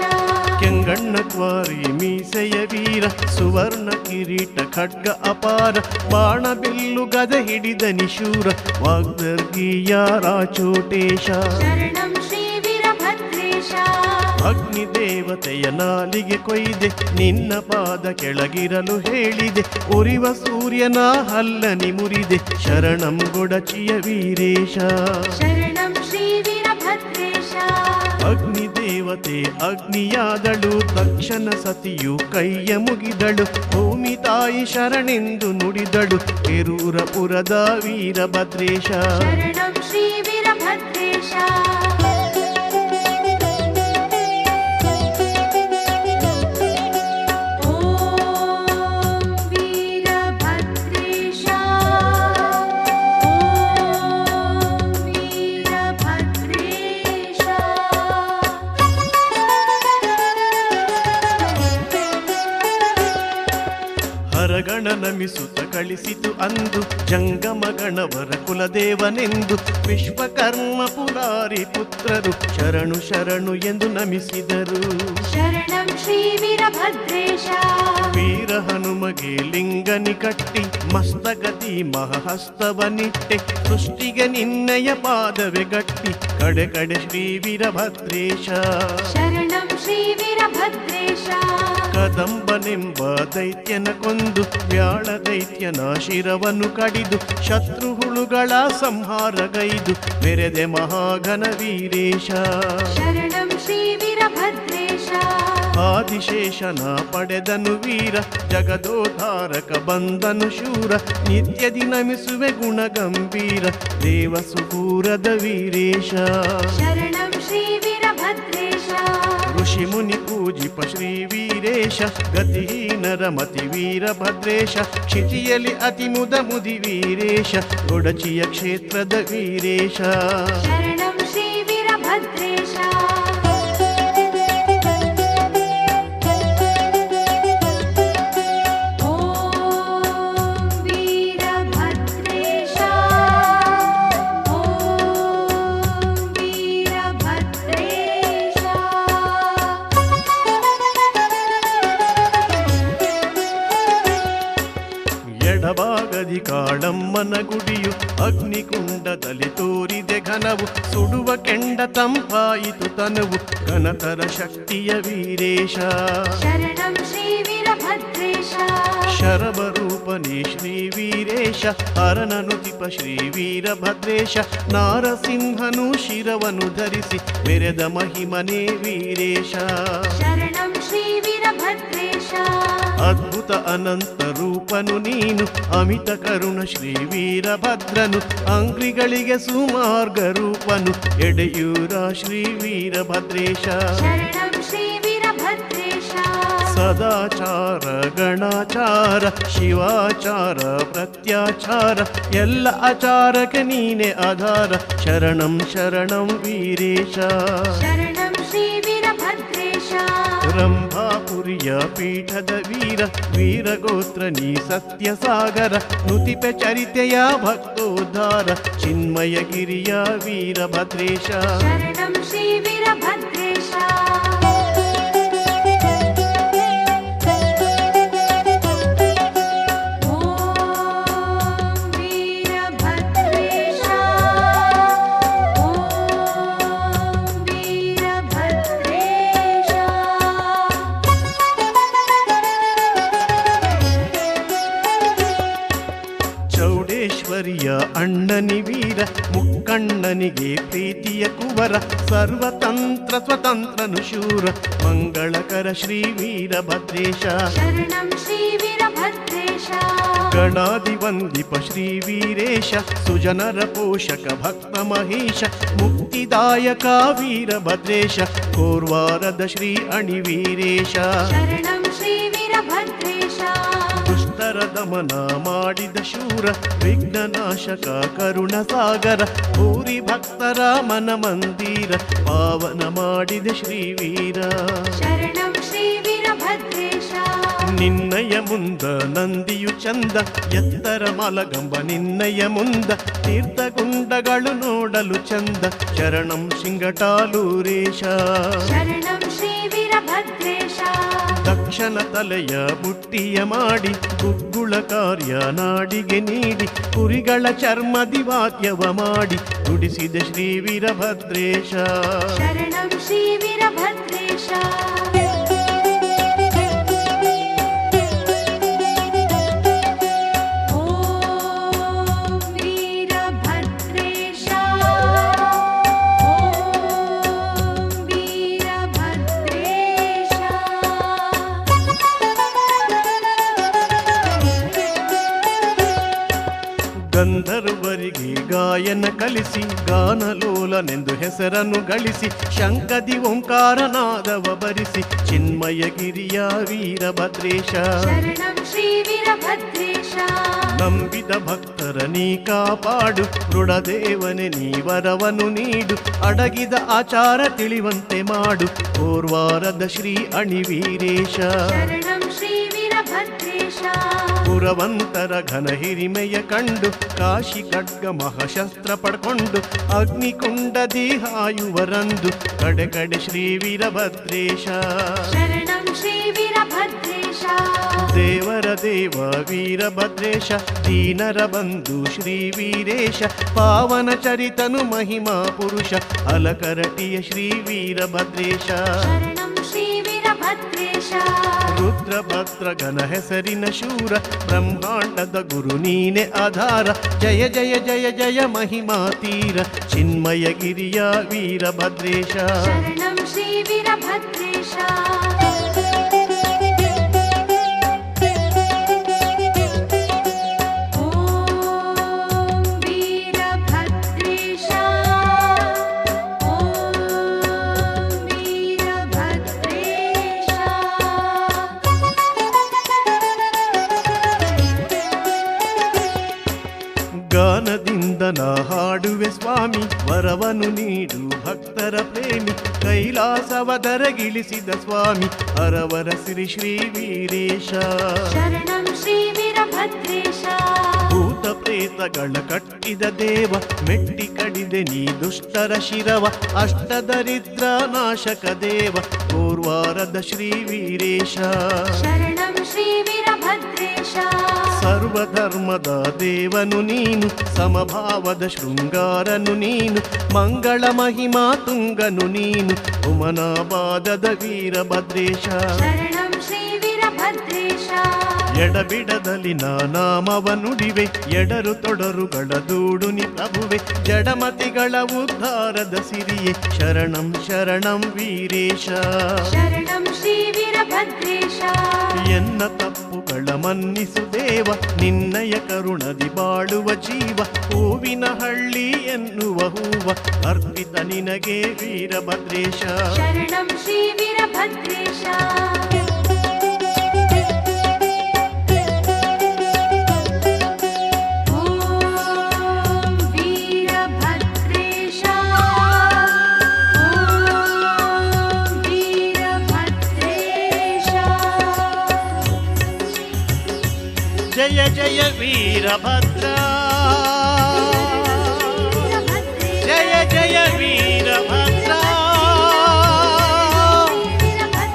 ಕೆಂಗಣ್ಣ ಕ್ವಾರಿ ಮೀಸೆಯ ವೀರ ಸುವರ್ಣ ಕಿರೀಟ ಖಡ್ಗ ಅಪಾರ ಬಾಣ ಬಿಲ್ಲು ಗದ ಹಿಡಿದ ನಿಶೂರ ವಾಗ್ದರ್ಗೀಯ ರಾಚೋಟೇಶ ಶರಣಂ ಶ್ರೀ ವೀರಭದ್ರೇಶ ಅಗ್ನಿ ದೇವತೆಯ ನಾಲಿಗೆ ಕೊಯ್ದೆ ನಿನ್ನ ಪಾದ ಕೆಳಗಿರಲು ಹೇಳಿದೆ ಉರಿವ ಸೂರ್ಯನ ಹಲ್ಲನಿ ಮುರಿದೆ ಶರಣಂ ಗೊಡಚಿಯ ವೀರೇಶ ಶರಣಂ ಶ್ರೀ ವೀರಭದ್ರೇಶ ಅಗ್ನಿ ದೇವತೆ ಅಗ್ನಿಯಾದಳು ತಕ್ಷಣ ಸತಿಯು ಕೈಯ ಮುಗಿದಳು ಭೂಮಿ ತಾಯಿ ಶರಣೆಂದು ನುಡಿದಳು ಕೆರೂರಪುರದ ವೀರಭದ್ರೇಶ ಶರಣಂ ಶ್ರೀ ವೀರಭದ್ರೇಶ ಓಂ ವೀರಭದ್ರೇಶ ಓಂ ವೀರಭದ್ರೇಶ ಹರಗಣ ನಮಿಸುತ್ತ ಕಳಿಸಿತು ಅಂದು ಜಂಗಮ ಗಣವರ ಕುಲದೇವನೆಂದು ವಿಶ್ವಕರ್ಮ ಪುರಾರಿ ಪುತ್ರರು ಶರಣು ಶರಣು ಎಂದು ನಮಿಸಿದರು ಶರಣಂ ಶ್ರೀ ವೀರಭದ್ರೇಶ ವೀರ ಹನುಮಗೆ ಲಿಂಗನಿ ಕಟ್ಟಿ ಮಸ್ತಗತಿ ಮಹಹಸ್ತವನಿಟ್ಟೆ ಸೃಷ್ಟಿಗೆ ನಿನ್ನಯ ಪಾದವೆ ಗಟ್ಟಿ ಕಡೆ ಕಡೆ ಶ್ರೀ ವೀರಭದ್ರೇಶ ಶರಣಂ ಶ್ರೀ ವೀರಭದ್ರೇಶ ಕದಂಬನೆಂಬ ದೈತ್ಯನ ಕೊಂದು ವ್ಯಾಳ ದೈತ್ಯನ ಶಿರವನ್ನು ಕಡಿದು ಶತ್ರು ಹುಳುಗಳ ಸಂಹಾರಗೈದು ಮೆರೆದೆ ಮಹಾಘನ ವೀರೇಶ ಶರಣಂ ಶ್ರೀ ವೀರಭದ್ರೇಶ ಆದಿಶೇಷನ ಪಡೆದನು ವೀರ ಜಗದೋದ್ಧಾರಕ ಬಂದನು ಶೂರ ನಿತ್ಯದಿ ನಮಿಸುವೆ ಗುಣಗಂಭೀರ ದೇವ ಸುಕೂರದ ವೀರೇಶ ಶರಣಂ ಶ್ರೀ ವೀರಭದ್ರೇಶ ಋಷಿ ಮುನಿ ಪೂಜಿಪ ಶ್ರೀ ವೀರೇಶ ಗತಿಹೀನರ ಮತಿ ವೀರಭದ್ರೇಶ ಕ್ಷಿತಿಯಲ್ಲಿ ಅತಿ ಮುದ ಮುದಿ ವೀರೇಶ ಗೊಡಚಿಯ ಕ್ಷೇತ್ರದ ವೀರೇಶ ಶರಣಂ ಶ್ರೀ ವೀರಭದ್ರೇಶ ಓಂ ವೀರಭದ್ರೇಶ ಓಂ ವೀರಭದ್ರೇಶ ದೂರದಿ ಕಾಳಮ್ಮನ ಗುಡಿಯು ಅಗ್ನಿಕುಂಡದಲ್ಲಿ ತೋರಿದೆ ಘನವು ಸುಡುವ ಕೆಂಡ ತಂಪಾಯಿತು ತನುವು ಘನತರ ಶಕ್ತಿಯ ವೀರೇಶ शरणं श्रीवीरभद्रेश ಶರಭರೂಪನೇ ಶ್ರೀ ವೀರೇಶ ಹರನನುತಿಪ ಶ್ರೀ ವೀರಭದ್ರೇಶ ನಾರಸಿಂಹನು ಶಿರವನು ಧರಿಸಿ ಮೆರೆದ ಮಹಿಮನೇ ವೀರೇಶ शरणं श्रीवीरभद्रेश ಅದ್ಭುತ ಅನಂತ ರೂಪನು ನೀನು ಅಮಿತ ಕರುಣ ಶ್ರೀ ವೀರಭದ್ರನು ಅಂಗ್ರಿಗಳಿಗೆ ಸುಮಾರ್ಗ ರೂಪನು ಎಡೆಯೂರ ಶ್ರೀ ವೀರಭದ್ರೇಶ शरणं श्रीवीरभद्रेश ಸದಾಚಾರ ಗಣಾಚಾರ ಶಿವಾಚಾರ ಪ್ರತ್ಯಾಚಾರ ಎಲ್ಲ ಆಚಾರಕ್ಕೆ ನೀನೆ ಆಧಾರ ಶರಣಂ ಶರಣಂ ವೀರೇಶ शरणं श्रीवीरभद्रेश ರಂಭಾಪುರಿಯ ಪೀಠದ ವೀರ ವೀರಗೋತ್ರ ನೀ ಸತ್ಯ ಸಾಗರ ನುತಿಪೆ ಚರಿತೆಯ ಭಕ್ತೋದ್ಧಾರ ಚಿನ್ಮಯಗಿರಿಯ ವೀರಭದ್ರೇಶ शरणं श्रीवीरभद्रेश ॐ वीरभद्रेश ॐ वीरभद्रेश ಚೌಡೇಶ್ವರಿಯ ಅಣ್ಣನಿ ವೀರ ಮುಕ್ಕಣ್ಣನಿಗೆ ಪ್ರೀತಿಯ ಕುವರ ಸರ್ವತಂತ್ರ ಸ್ವತಂತ್ರನು ಶೂರ ಮಂಗಳಕರ ಶ್ರೀ ವೀರಭದ್ರೇಶ शरणं श्रीवीरभद्रेश ಗಣಾದಿವಂದಿಪ ಶ್ರೀ ವೀರೇಶ ಸುಜನರ ಪೋಷಕ ಭಕ್ತ ಮಹೇಶ ಮುಕ್ತಿದಾಯಕ ವೀರಭದ್ರೇಶ ಕೋರ್ವಾರದ ಶ್ರೀ ಅಣಿವೀರೇಶ शरणं श्रीवीरभद्रेश ದುಷ್ಟರ ದಮನ ಮಾಡಿದ ಶೂರ ವಿಘ್ನನಾಶಕ ಕರುಣ ಸಾಗರ ಭೂರಿ ಭಕ್ತರ ಮನ ಮಂದಿರ ಪಾವನ ಮಾಡಿದ ಶ್ರೀ ವೀರ शरणं श्रीवीरभद्रेश ನಿನ್ನಯ ಮುಂದ ನಂದಿಯು ಚಂದ ಎತ್ತರ ಮಲಗಂಬ ನಿನ್ನಯ ಮುಂದ ತೀರ್ಥಗುಂಡಗಳು ನೋಡಲು ಚಂದ ಶರಣಂ ಶಿಂಗಟಾಲೂರೇಶ शरणं श्रीवीरभद्रेश ದಕ್ಷನ ತಲೆಯ ಬುಟ್ಟಿಯ ಮಾಡಿ ಗುಗ್ಗುಳ ಕಾರ್ಯ ನಾಡಿಗೆ ನೀಡಿ ಕುರಿಗಳ ಚರ್ಮದಿ ವಾದ್ಯವ ಮಾಡಿ ನುಡಿಸಿದ ಶ್ರೀ ವೀರಭದ್ರೇಶ शरणं श्रीवीरभद्रेश ॐ वीरभद्रेश ॐ वीरभद्रेश ಗಂಧರ್ವರಿಗೆ ಗಾಯನ ಕಲಿಸಿ ಗಾನಲೋಲನೆಂದು ಹೆಸರನ್ನು ಗಳಿಸಿ ಶಂಕದಿ ಓಂಕಾರನಾದವ ಬರಿಸಿ ಚಿನ್ಮಯಗಿರಿಯ ವೀರಭದ್ರೇಶ शरणं श्रीवीरभद्रेश ನಂಬಿದ ಭಕ್ತರ ನೀ ಕಾಪಾಡು ಮೃಡದೇವನೆ ನೀ ವರವನು ನೀಡು ಅಡಗಿದ ಆಚಾರ ತಿಳಿವಂತೆ ಮಾಡು ಕೋರ್ವಾರದ ಶ್ರೀ ಅಣಿವೀರೇಶ शरणं श्रीवीरभद्रेश ಪುರವಂತರ ಘನ ಹಿರಿಮೆಯ ಕಂಡು ಕಾಶಿ ಖಡ್ಗ ಮಹಾಶಸ್ತ್ರ ಪಡ್ಕೊಂಡು ಅಗ್ನಿಕುಂಡದಿ ಹಾಯುವರಂದು ಕಡೆ ಕಡೆ ಶ್ರೀ ವೀರಭದ್ರೇಶ शरणं श्रीवीरभद्रेश ದೇವರ ದೇವ ವೀರಭದ್ರೇಶ ದೀನರ ಬಂಧು ಶ್ರೀ ವೀರೇಶ ಪಾವನ ಚರಿತನು ಮಹಿಮಾ ಪುರುಷ ಅಲಕರಟಿಯ ಶ್ರೀ ವೀರಭದ್ರೇಶ शरणं श्रीवीरभद्रेश ರುದ್ರಭದ್ರ ಘನ ಹೆಸರಿನ ಶೂರ ಬ್ರಹ್ಮಾಂಡದ ಗುರು ನೀನೆ ಆಧಾರ ಜಯ ಜಯ ಜಯ ಜಯ ಮಹಿಮಾ ತೀರ ಚಿನ್ಮಯಗಿರಿಯ ವೀರಭದ್ರೇಶ शरणं श्रीवीरभद्रेश ॐ वीरभद्रेश ॐ वीरभद्रेश ಗಾನದಿಂದ ನಾ ಹಾಡುವೆ ಸ್ವಾಮಿ ವರವನು ನೀಡು ಭಕ್ತರ ಪ್ರೇಮಿ ಕೈಲಾಸವದರಗಿಳಿಸಿದ ಸ್ವಾಮಿ ಹರವರ ಶ್ರೀ ಶ್ರೀ ವೀರೇಶ शरणं श्रीवीरभद्रेश ಭೂತ ಪ್ರೇತಗಳ ಕಟ್ಟಿದ ದೇವ ಮೆಟ್ಟಿ ಕಡಿದೆ ನೀ ದುಷ್ಟರ ಶಿರವ ಅಷ್ಟದರಿದ್ರ ನಾಶಕ ದೇವ ಕೋರ್ವಾರದ ಶ್ರೀ ವೀರೇಶ शरणं श्रीवीरभद्रेश ಸರ್ವ ಸರ್ವಧರ್ಮದ ದೇವನು ನೀನು, ಸಮಭಾವದ ಶೃಂಗಾರನು ನೀನು, ಮಂಗಳ ಮಹಿಮಾ ತುಂಗನು ನೀನು, ಉಮನಾಬಾದದ ವೀರಭದ್ರೇಶ. ಶರಣಂ ಶ್ರೀ ವೀರಭದ್ರೇಶ. ಎಡಬಿಡದಲ್ಲಿ ನಾನಾಮವ ನುಡಿವೆ, ಎಡರು ತೊಡರುಗಳ ದೂಡುನಿ ಪ್ರಭುವೆ, ಜಡಮತಿಗಳ ಉದ್ಧಾರದ ಸಿರಿಯೇ, ಶರಣಂ ಶರಣಂ ವೀರೇಶ. ಶರಣಂ ಶ್ರೀ ವೀರಭದ್ರೇಶ. ಎನ್ನ ತಪ್ಪುಗಳ ಮನ್ನಿಸು ದೇವ, ನಿನ್ನಯ ಕರುಣದಿ ಬಾಳುವ ಜೀವ, ಹೂವಿನ ಹಳ್ಳಿ ಎನ್ನುವ ಹೂವ ಅರ್ಪಿತ ನಿನಗೆ ವೀರಭದ್ರೇಶ. ಶರಣಂ ಶ್ರೀ ವೀರಭದ್ರೇಶ. ಓಂ ವೀರಭದ್ರೇಶ. ಓಂ ವೀರಭದ್ರೇಶ. ಜಯ ಜಯ ವೀರಭದ್ರ, ಜಯ ಜಯ ವೀರಭದ್ರ,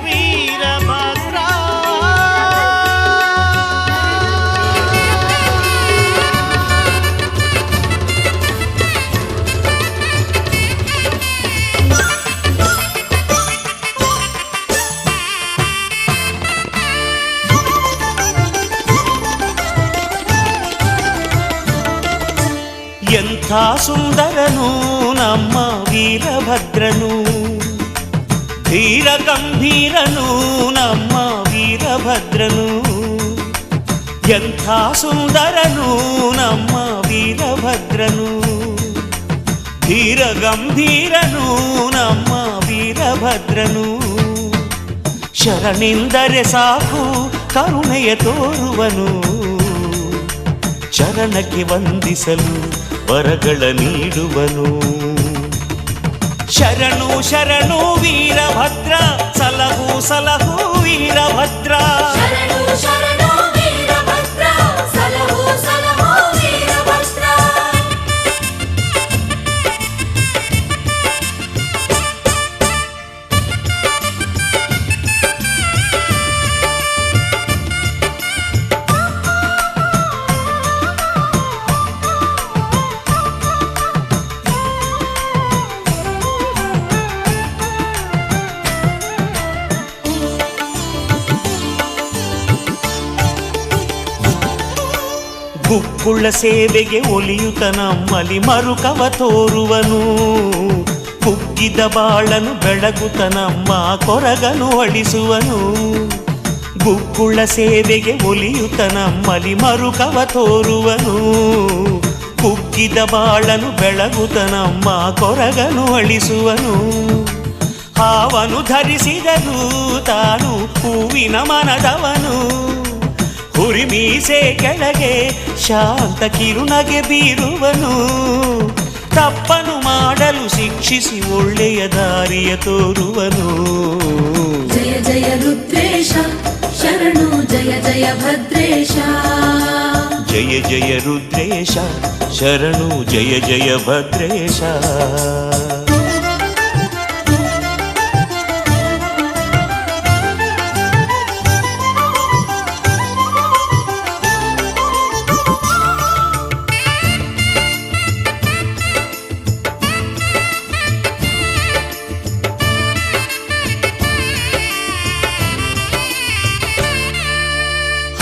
ವೀರಭದ್ರ. ಎಂಥ ಸುಂದರನು ನಮ್ಮ ವೀರಭದ್ರನು, ಧೀರ ಗಂಭೀರನು ನಮ್ಮ ವೀರಭದ್ರನು. ಎಂಥ ಸುಂದರನು ನಮ್ಮ ವೀರಭದ್ರನು, ಧೀರ ಗಂಭೀರನು ನಮ್ಮ ವೀರಭದ್ರನು. ಶರಣಿಂದರೆ ಸಾಕು ಕರುಣೆಯ ತೋರುವನು, ಶರಣಕ್ಕೆ ವಂದಿಸಲು ವರಗಳ ನೀಡುವನು. ಶರಣು ಶರಣು ವೀರಭದ್ರ, ಸಲಹು ಸಲಹು ವೀರಭದ್ರ. ಶರಣು ಶರಣು ವೀರಭದ್ರ, ಸಲಹು ಸಲಹು ವೀರಭದ್ರ. ಗುಕ್ಕುಳ ಸೇವೆಗೆ ಒಲಿಯುತ ನಮ್ಮಲಿ ಮರುಕವ ತೋರುವನು, ಕುಗ್ಗಿದ ಬಾಳನು ಬೆಳಗುತ್ತ ನಮ್ಮ ಕೊರಗನು ಅಳಿಸುವನು. ಗುಕ್ಕುಳ ಸೇವೆಗೆ ಒಲಿಯುತ ನಮ್ಮಲಿ ಮರುಕವ ತೋರುವನು, ಕುಗ್ಗಿದ ಬಾಳನು ಬೆಳಗುತ್ತ ನಮ್ಮ ಕೊರಗನು ಅಳಿಸುವನು. ಹಾವನು ಧರಿಸಿದರು ತಾನು ಹೂವಿನ ಮನದವನು, ಹುರಿಮೀಸೆ ಕೆಳಗೆ ಶಾಂತ ಕಿರುನಗೆ ಬೀರುವನು. ತಪ್ಪನು ಮಾಡಲು ಶಿಕ್ಷಿಸಿ ಒಳ್ಳೆಯ ದಾರಿಯ ತೋರುವನು. ಜಯ ಜಯ ರುದ್ರೇಶ, ಶರಣು ಜಯ ಜಯ ಭದ್ರೇಶ. ಜಯ ಜಯ ರುದ್ರೇಶ, ಶರಣು ಜಯ ಜಯ ಭದ್ರೇಶ.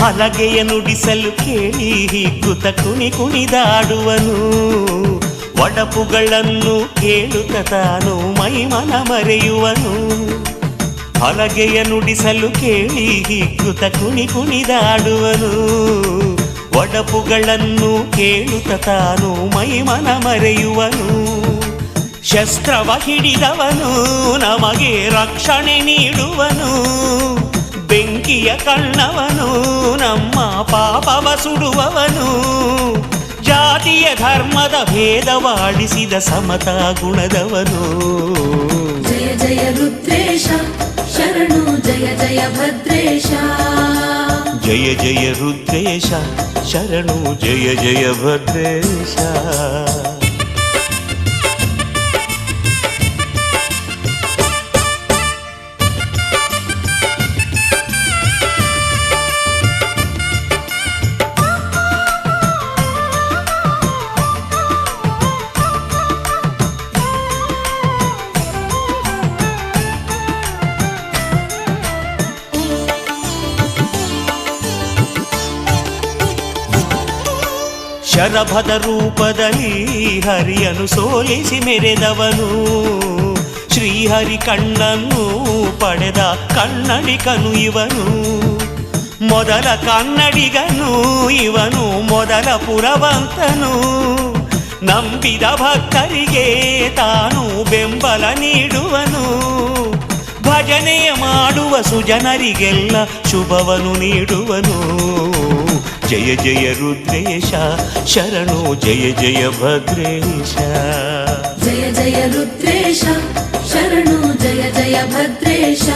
ಹಲಗೆಯ ನುಡಿಸಲು ಕೇಳಿ ಹಿಗ್ಗುತ್ತ ಕುಣಿ ಕುಣಿದಾಡುವನು, ಒಡಪುಗಳನ್ನು ಕೇಳುತ್ತ ತಾನು ಮೈಮನ ಮರೆಯುವನು. ಹಲಗೆಯ ನುಡಿಸಲು ಕೇಳಿ ಹಿಗ್ಗುತ್ತ ಕುಣಿ ಕುಣಿದಾಡುವನು, ಒಡಪುಗಳನ್ನು ಕೇಳುತ್ತ ತಾನು ಮೈಮನ ಮರೆಯುವನು. ಶಸ್ತ್ರವ ಹಿಡಿದವನು ನಮಗೆ ರಕ್ಷಣೆ ನೀಡುವನು, ಬೆಂಕಿಯ ಕಣ್ಣವನು ನಮ್ಮ ಪಾಪವ ಸುಡುವವನು. ಜಾತಿಯ ಧರ್ಮದ ಭೇದವಾಡಿಸಿದ ಸಮತಾ ಗುಣದವನು. ಜಯ ಜಯ ರುದ್ರೇಶ, ಶರಣು ಜಯ ಜಯ ಭದ್ರೇಶ. ಜಯ ಜಯ ರುದ್ರೇಶ, ಶರಣು ಜಯ ಜಯ ಭದ್ರೇಶ. ಶರಭದ ರೂಪದಲ್ಲಿ ಹರಿಯನು ಸೋಲಿಸಿ ಮೆರೆದವನು ಶ್ರೀಹರಿ ಕಣ್ಣನ್ನು ಪಡೆದ ಕನ್ನಡಿಗನು ಇವನು ಮೊದಲ ಕನ್ನಡಿಗನು ಇವನು ಮೊದಲ ಪುರವಂತನು ನಂಬಿದ ಭಕ್ತರಿಗೆ ತಾನು ಬೆಂಬಲ ನೀಡುವನು ಭಜನೆಯ ಮಾಡುವ ಸುಜನರಿಗೆಲ್ಲ ಶುಭವನು ನೀಡುವನು ಜಯ ಜಯ ರುದ್ರೇಶ ಶರಣು ಜಯ ಜಯ ಭದ್ರೇಶ ಜಯ ಜಯ ರುದ್ರೇಶ ಶರಣು ಜಯ ಜಯ ಭದ್ರೇಶ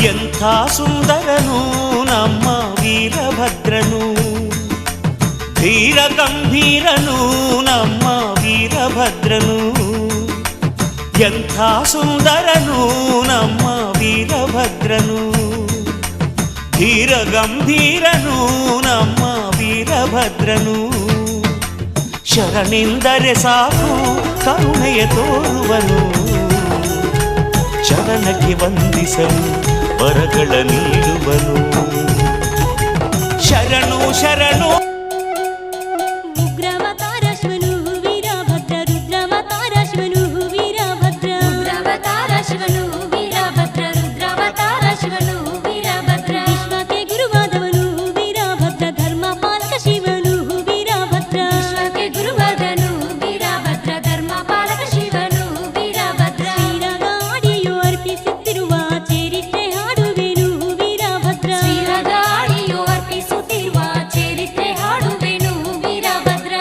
ಎಂಥ ಸುಂದರನು ನಮ್ಮ ವೀರಭದ್ರನು ಧೀರ ಗಂಭೀರನು ನಮ್ಮ ವೀರಭದ್ರನು ಎಂಥ ಸುಂದರನು ನಮ್ಮ ವೀರಭದ್ರನು ಧೀರ ಗಂಭೀರನು ನಮ್ಮ ವೀರಭದ್ರನು ಶರಣೆಂದರೆ ಸಾಕು ಕರುಣೆಯ ತೋರುವನು ಶರಣಕ್ಕೆ ವಂದಿಸಲು ವರಗಳ ನೀಡುವನು ಶರಣು ಶರಣು ಉಗ್ರವತಾರಶ್ವನು ವೀರಭದ್ರ ರುದ್ರವತಾರಶ್ವನು ವೀರಭದ್ರ ಉಗ್ರವತಾರಶ್ವನು ವೀರಭದ್ರ ರುದ್ರವತಾರಶ್ವನು ವೀರಭದ್ರ ವಿಶ್ವಕ್ಕೆ ಗುರುವಾದವನು ವೀರಭದ್ರ ಧರ್ಮ ಪಾಲಕ ಶಿವನು ವೀರಭದ್ರ ವಿಶ್ವಕ್ಕೆ ಗುರುವಾದನು ವೀರಭದ್ರ ಧರ್ಮ ಪಾಲಕ ಶಿವನು ವೀರಭದ್ರ ಶ್ರೀರಗಾಡಿಯು ಅರ್ಪಿಸುತ್ತಿರುವ ಚರಿತ್ರೆ ಹಾಡುವೆನು ವೀರಭದ್ರ ಶ್ರೀರಗಾಡಿಯು ಅರ್ಪಿಸುತ್ತಿರುವ ಚರಿತ್ರೆ ಹಾಡುವೆನು ವೀರಭದ್ರ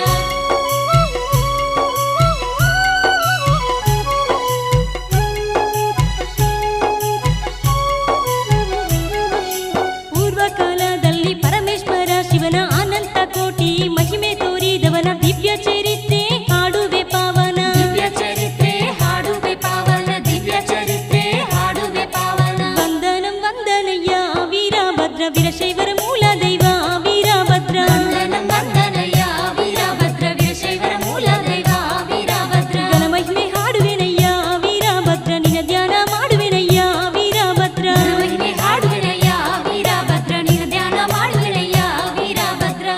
ಪೂರ್ವಕಾಲದಲ್ಲಿ ಪರಮೇಶ್ವರ ಶಿವನ ಅನಂತ ಕೋಟಿ ಮಹಿಮೆ ತೋರಿದವನ ದಿವ್ಯ ಚರಿತ್ರೆ ಹಾಡುವೆ ಪಾವನ ದಿವ್ಯ ಚರಿತ್ರೆ ಹಾಡುವೆ ಪಾವನ ದಿವ್ಯ ಚರಿತ್ರೆ ಹಾಡುವೆ ಪಾವನ ವಂದನಂ ವಂದನಯ್ಯ ವೀರಭದ್ರ ವೀರಶೈವರ ಮೂಲ ದೈವ ವೀರಭದ್ರ ವಂದನಂ ವಂದನಯ್ಯ ವೀರಭದ್ರ ವೀರಶೈವರ ಮೂಲ ದೈವ ವೀರಭದ್ರ ಗಣ ಮಹಿಮೆ ಹಾಡುವೆನಯ್ಯ ವೀರಭದ್ರ ನಿನ ಧ್ಯಾನ ಮಾಡುವೆನಯ್ಯ ವೀರಭದ್ರ ಮಹಿಮೆ ಹಾಡುವೆನಯ್ಯ ವೀರಭದ್ರ ನಿನ್ನ ಧ್ಯಾನ ಮಾಡುವೆನಯ್ಯ ವೀರಭದ್ರ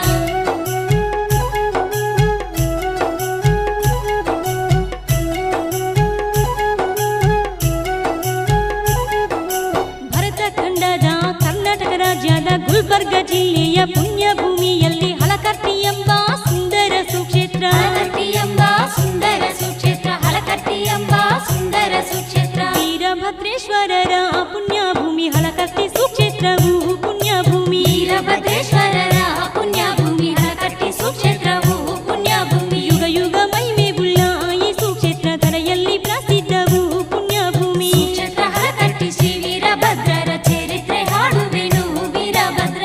ಭರತ ಖಂಡದ ಕರ್ನಾಟಕ ರಾಜ್ಯದ ಗುಲ್ಬರ್ಗ ಜಿಲ್ಲೆಯ ಪುಣ್ಯ ಭೂಮಿಯಲ್ಲಿ ಹಳಕಟ್ಟಿ ಎಂಬ ಸುಂದರ ಸುಕ್ಷೇತ್ರ ಹಳಕಟ್ಟಿ ಎಂಬ ಸುಂದರ ಸುಕ್ಷೇತ್ರ ಹಳಕಟ್ಟಿ ಎಂಬ ಸುಂದರ ಸುಕ್ಷೇತ್ರ ವೀರಭದ್ರೇಶ್ವರರ ಪುಣ್ಯ ಭೂಮಿ ಹಳಕಟ್ಟಿ ಸುಕ್ಷೇತ್ರವು ಪುಣ್ಯ ಭೂಮಿ ವೀರಭದ್ರೇಶ್ವರರ ಪುಣ್ಯ ಭೂಮಿ ಹಳಕಟ್ಟಿ ಸುಕ್ಷೇತ್ರವು ಪುಣ್ಯ ಭೂಮಿ ಯುಗ ಯುಗ ಮಹಿಮೆ ಬುಳ್ಳ ಈ ಸುಕ್ಷೇತ್ರ ಧರೆಯಲ್ಲಿ ಪ್ರಸಿದ್ಧವು ಪುಣ್ಯ ಭೂಮಿ ಸುಕ್ಷೇತ್ರ ಹಳಕಟ್ಟಿ ಶ್ರೀ ವೀರಭದ್ರರ ಚರಿತ್ರೆ ಹಾಡುವೆನು ವೀರಭದ್ರ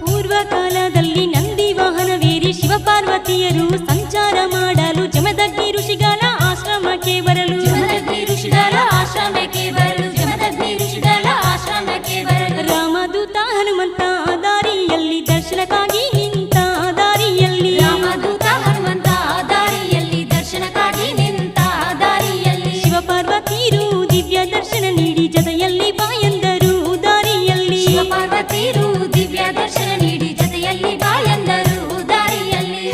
ಪೂರ್ವಕಾಲದಲ್ಲಿ ನಂದಿ ವಾಹನವೇರಿ ಶಿವಪಾರ್ವತಿಯರು ಸಂಚಾರ ಮಾಡಲು ಜಮದಗ್ನಿ ಋಷಿಗಳ ಆಶ್ರಮಕ್ಕೆ ಬರಲು ಜಮದಗ್ನಿ ಋಷಿಗಳ ಆಶ್ರಮಕ್ಕೆ ಬರಲು ಜಮದಗ್ನಿ ಋಷಿಗಳ ಆಶ್ರಮಕ್ಕೆ ಬರಲು ರಾಮದೂತ ಹನುಮಂತ ದಾರಿಯಲ್ಲಿ ದರ್ಶನಕ್ಕಾಗಿ ನಿಂತ ದಾರಿಯಲ್ಲಿ ರಾಮದೂತ ಹನುಮಂತ ದಾರಿಯಲ್ಲಿ ದರ್ಶನಕ್ಕಾಗಿ ನಿಂತ ದಾರಿಯಲ್ಲಿ ಶಿವಪಾರ್ವತಿಯರು ದಿವ್ಯ ದರ್ಶನ ನೀಡಿ ಜೊತೆಯಲ್ಲಿ ಬಾಯಂದರು ದಾರಿಯಲ್ಲಿ ಶಿವಪಾರ್ವತಿಯರು ದಿವ್ಯ ದರ್ಶನ ನೀಡಿ ಜೊತೆಯಲ್ಲಿ ಬಾಯಂದರು ದಾರಿಯಲ್ಲಿ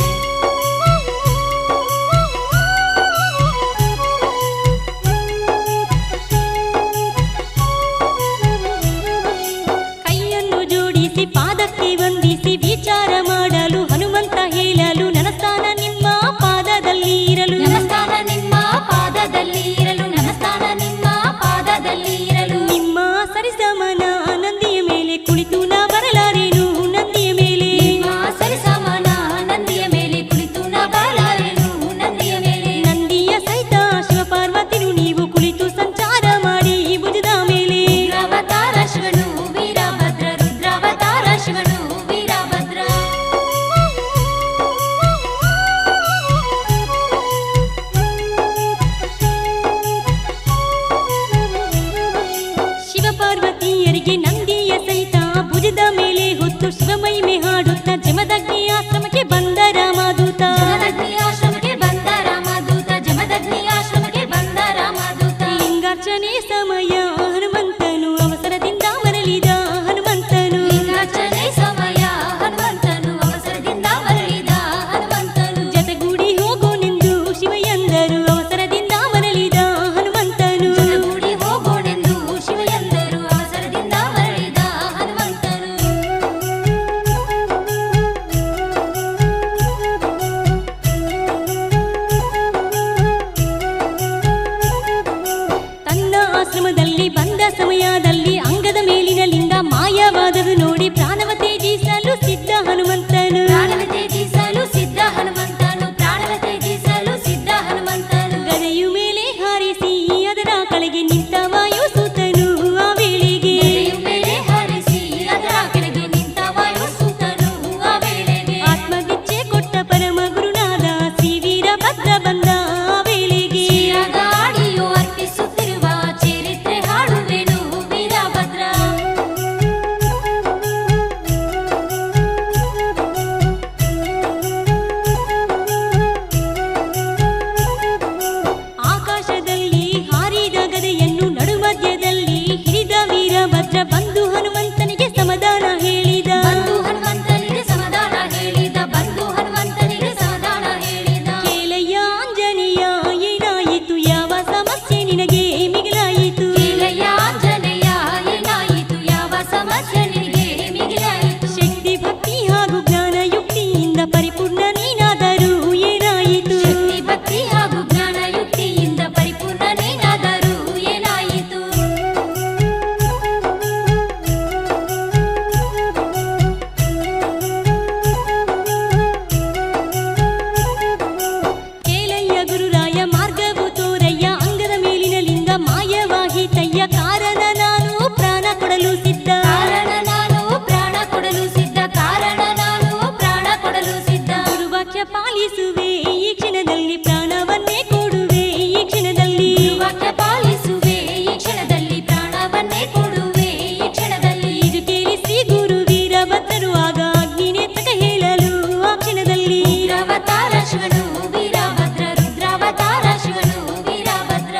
ಪಾಲಿಸುವೆ ಈ ಕ್ಷಣದಲ್ಲಿ ಪ್ರಾಣವನ್ನೇ ಕೊಡುವೆ ಈ ಕ್ಷಣದಲ್ಲಿ ವಾಕ್ಯ ಪಾಲಿಸುವೆ ಈ ಕ್ಷಣದಲ್ಲಿ ಪ್ರಾಣವನ್ನೇ ಕೊಡುವೆ ಈ ಕ್ಷಣದಲ್ಲಿ ಇದು ಕೇಳಿ ಶ್ರೀ ಗುರು ವೀರಭದ್ರರು ಆಗ ಅಗ್ನಿನೇತ್ರಕ ಹೇಳಲು ಆ ಕ್ಷಣದಲ್ಲಿ ರುದ್ರಾವತಾರ ಶಿವನು ವೀರಭದ್ರ ರುದ್ರಾವತಾರ ಶಿವನು ವೀರಭದ್ರ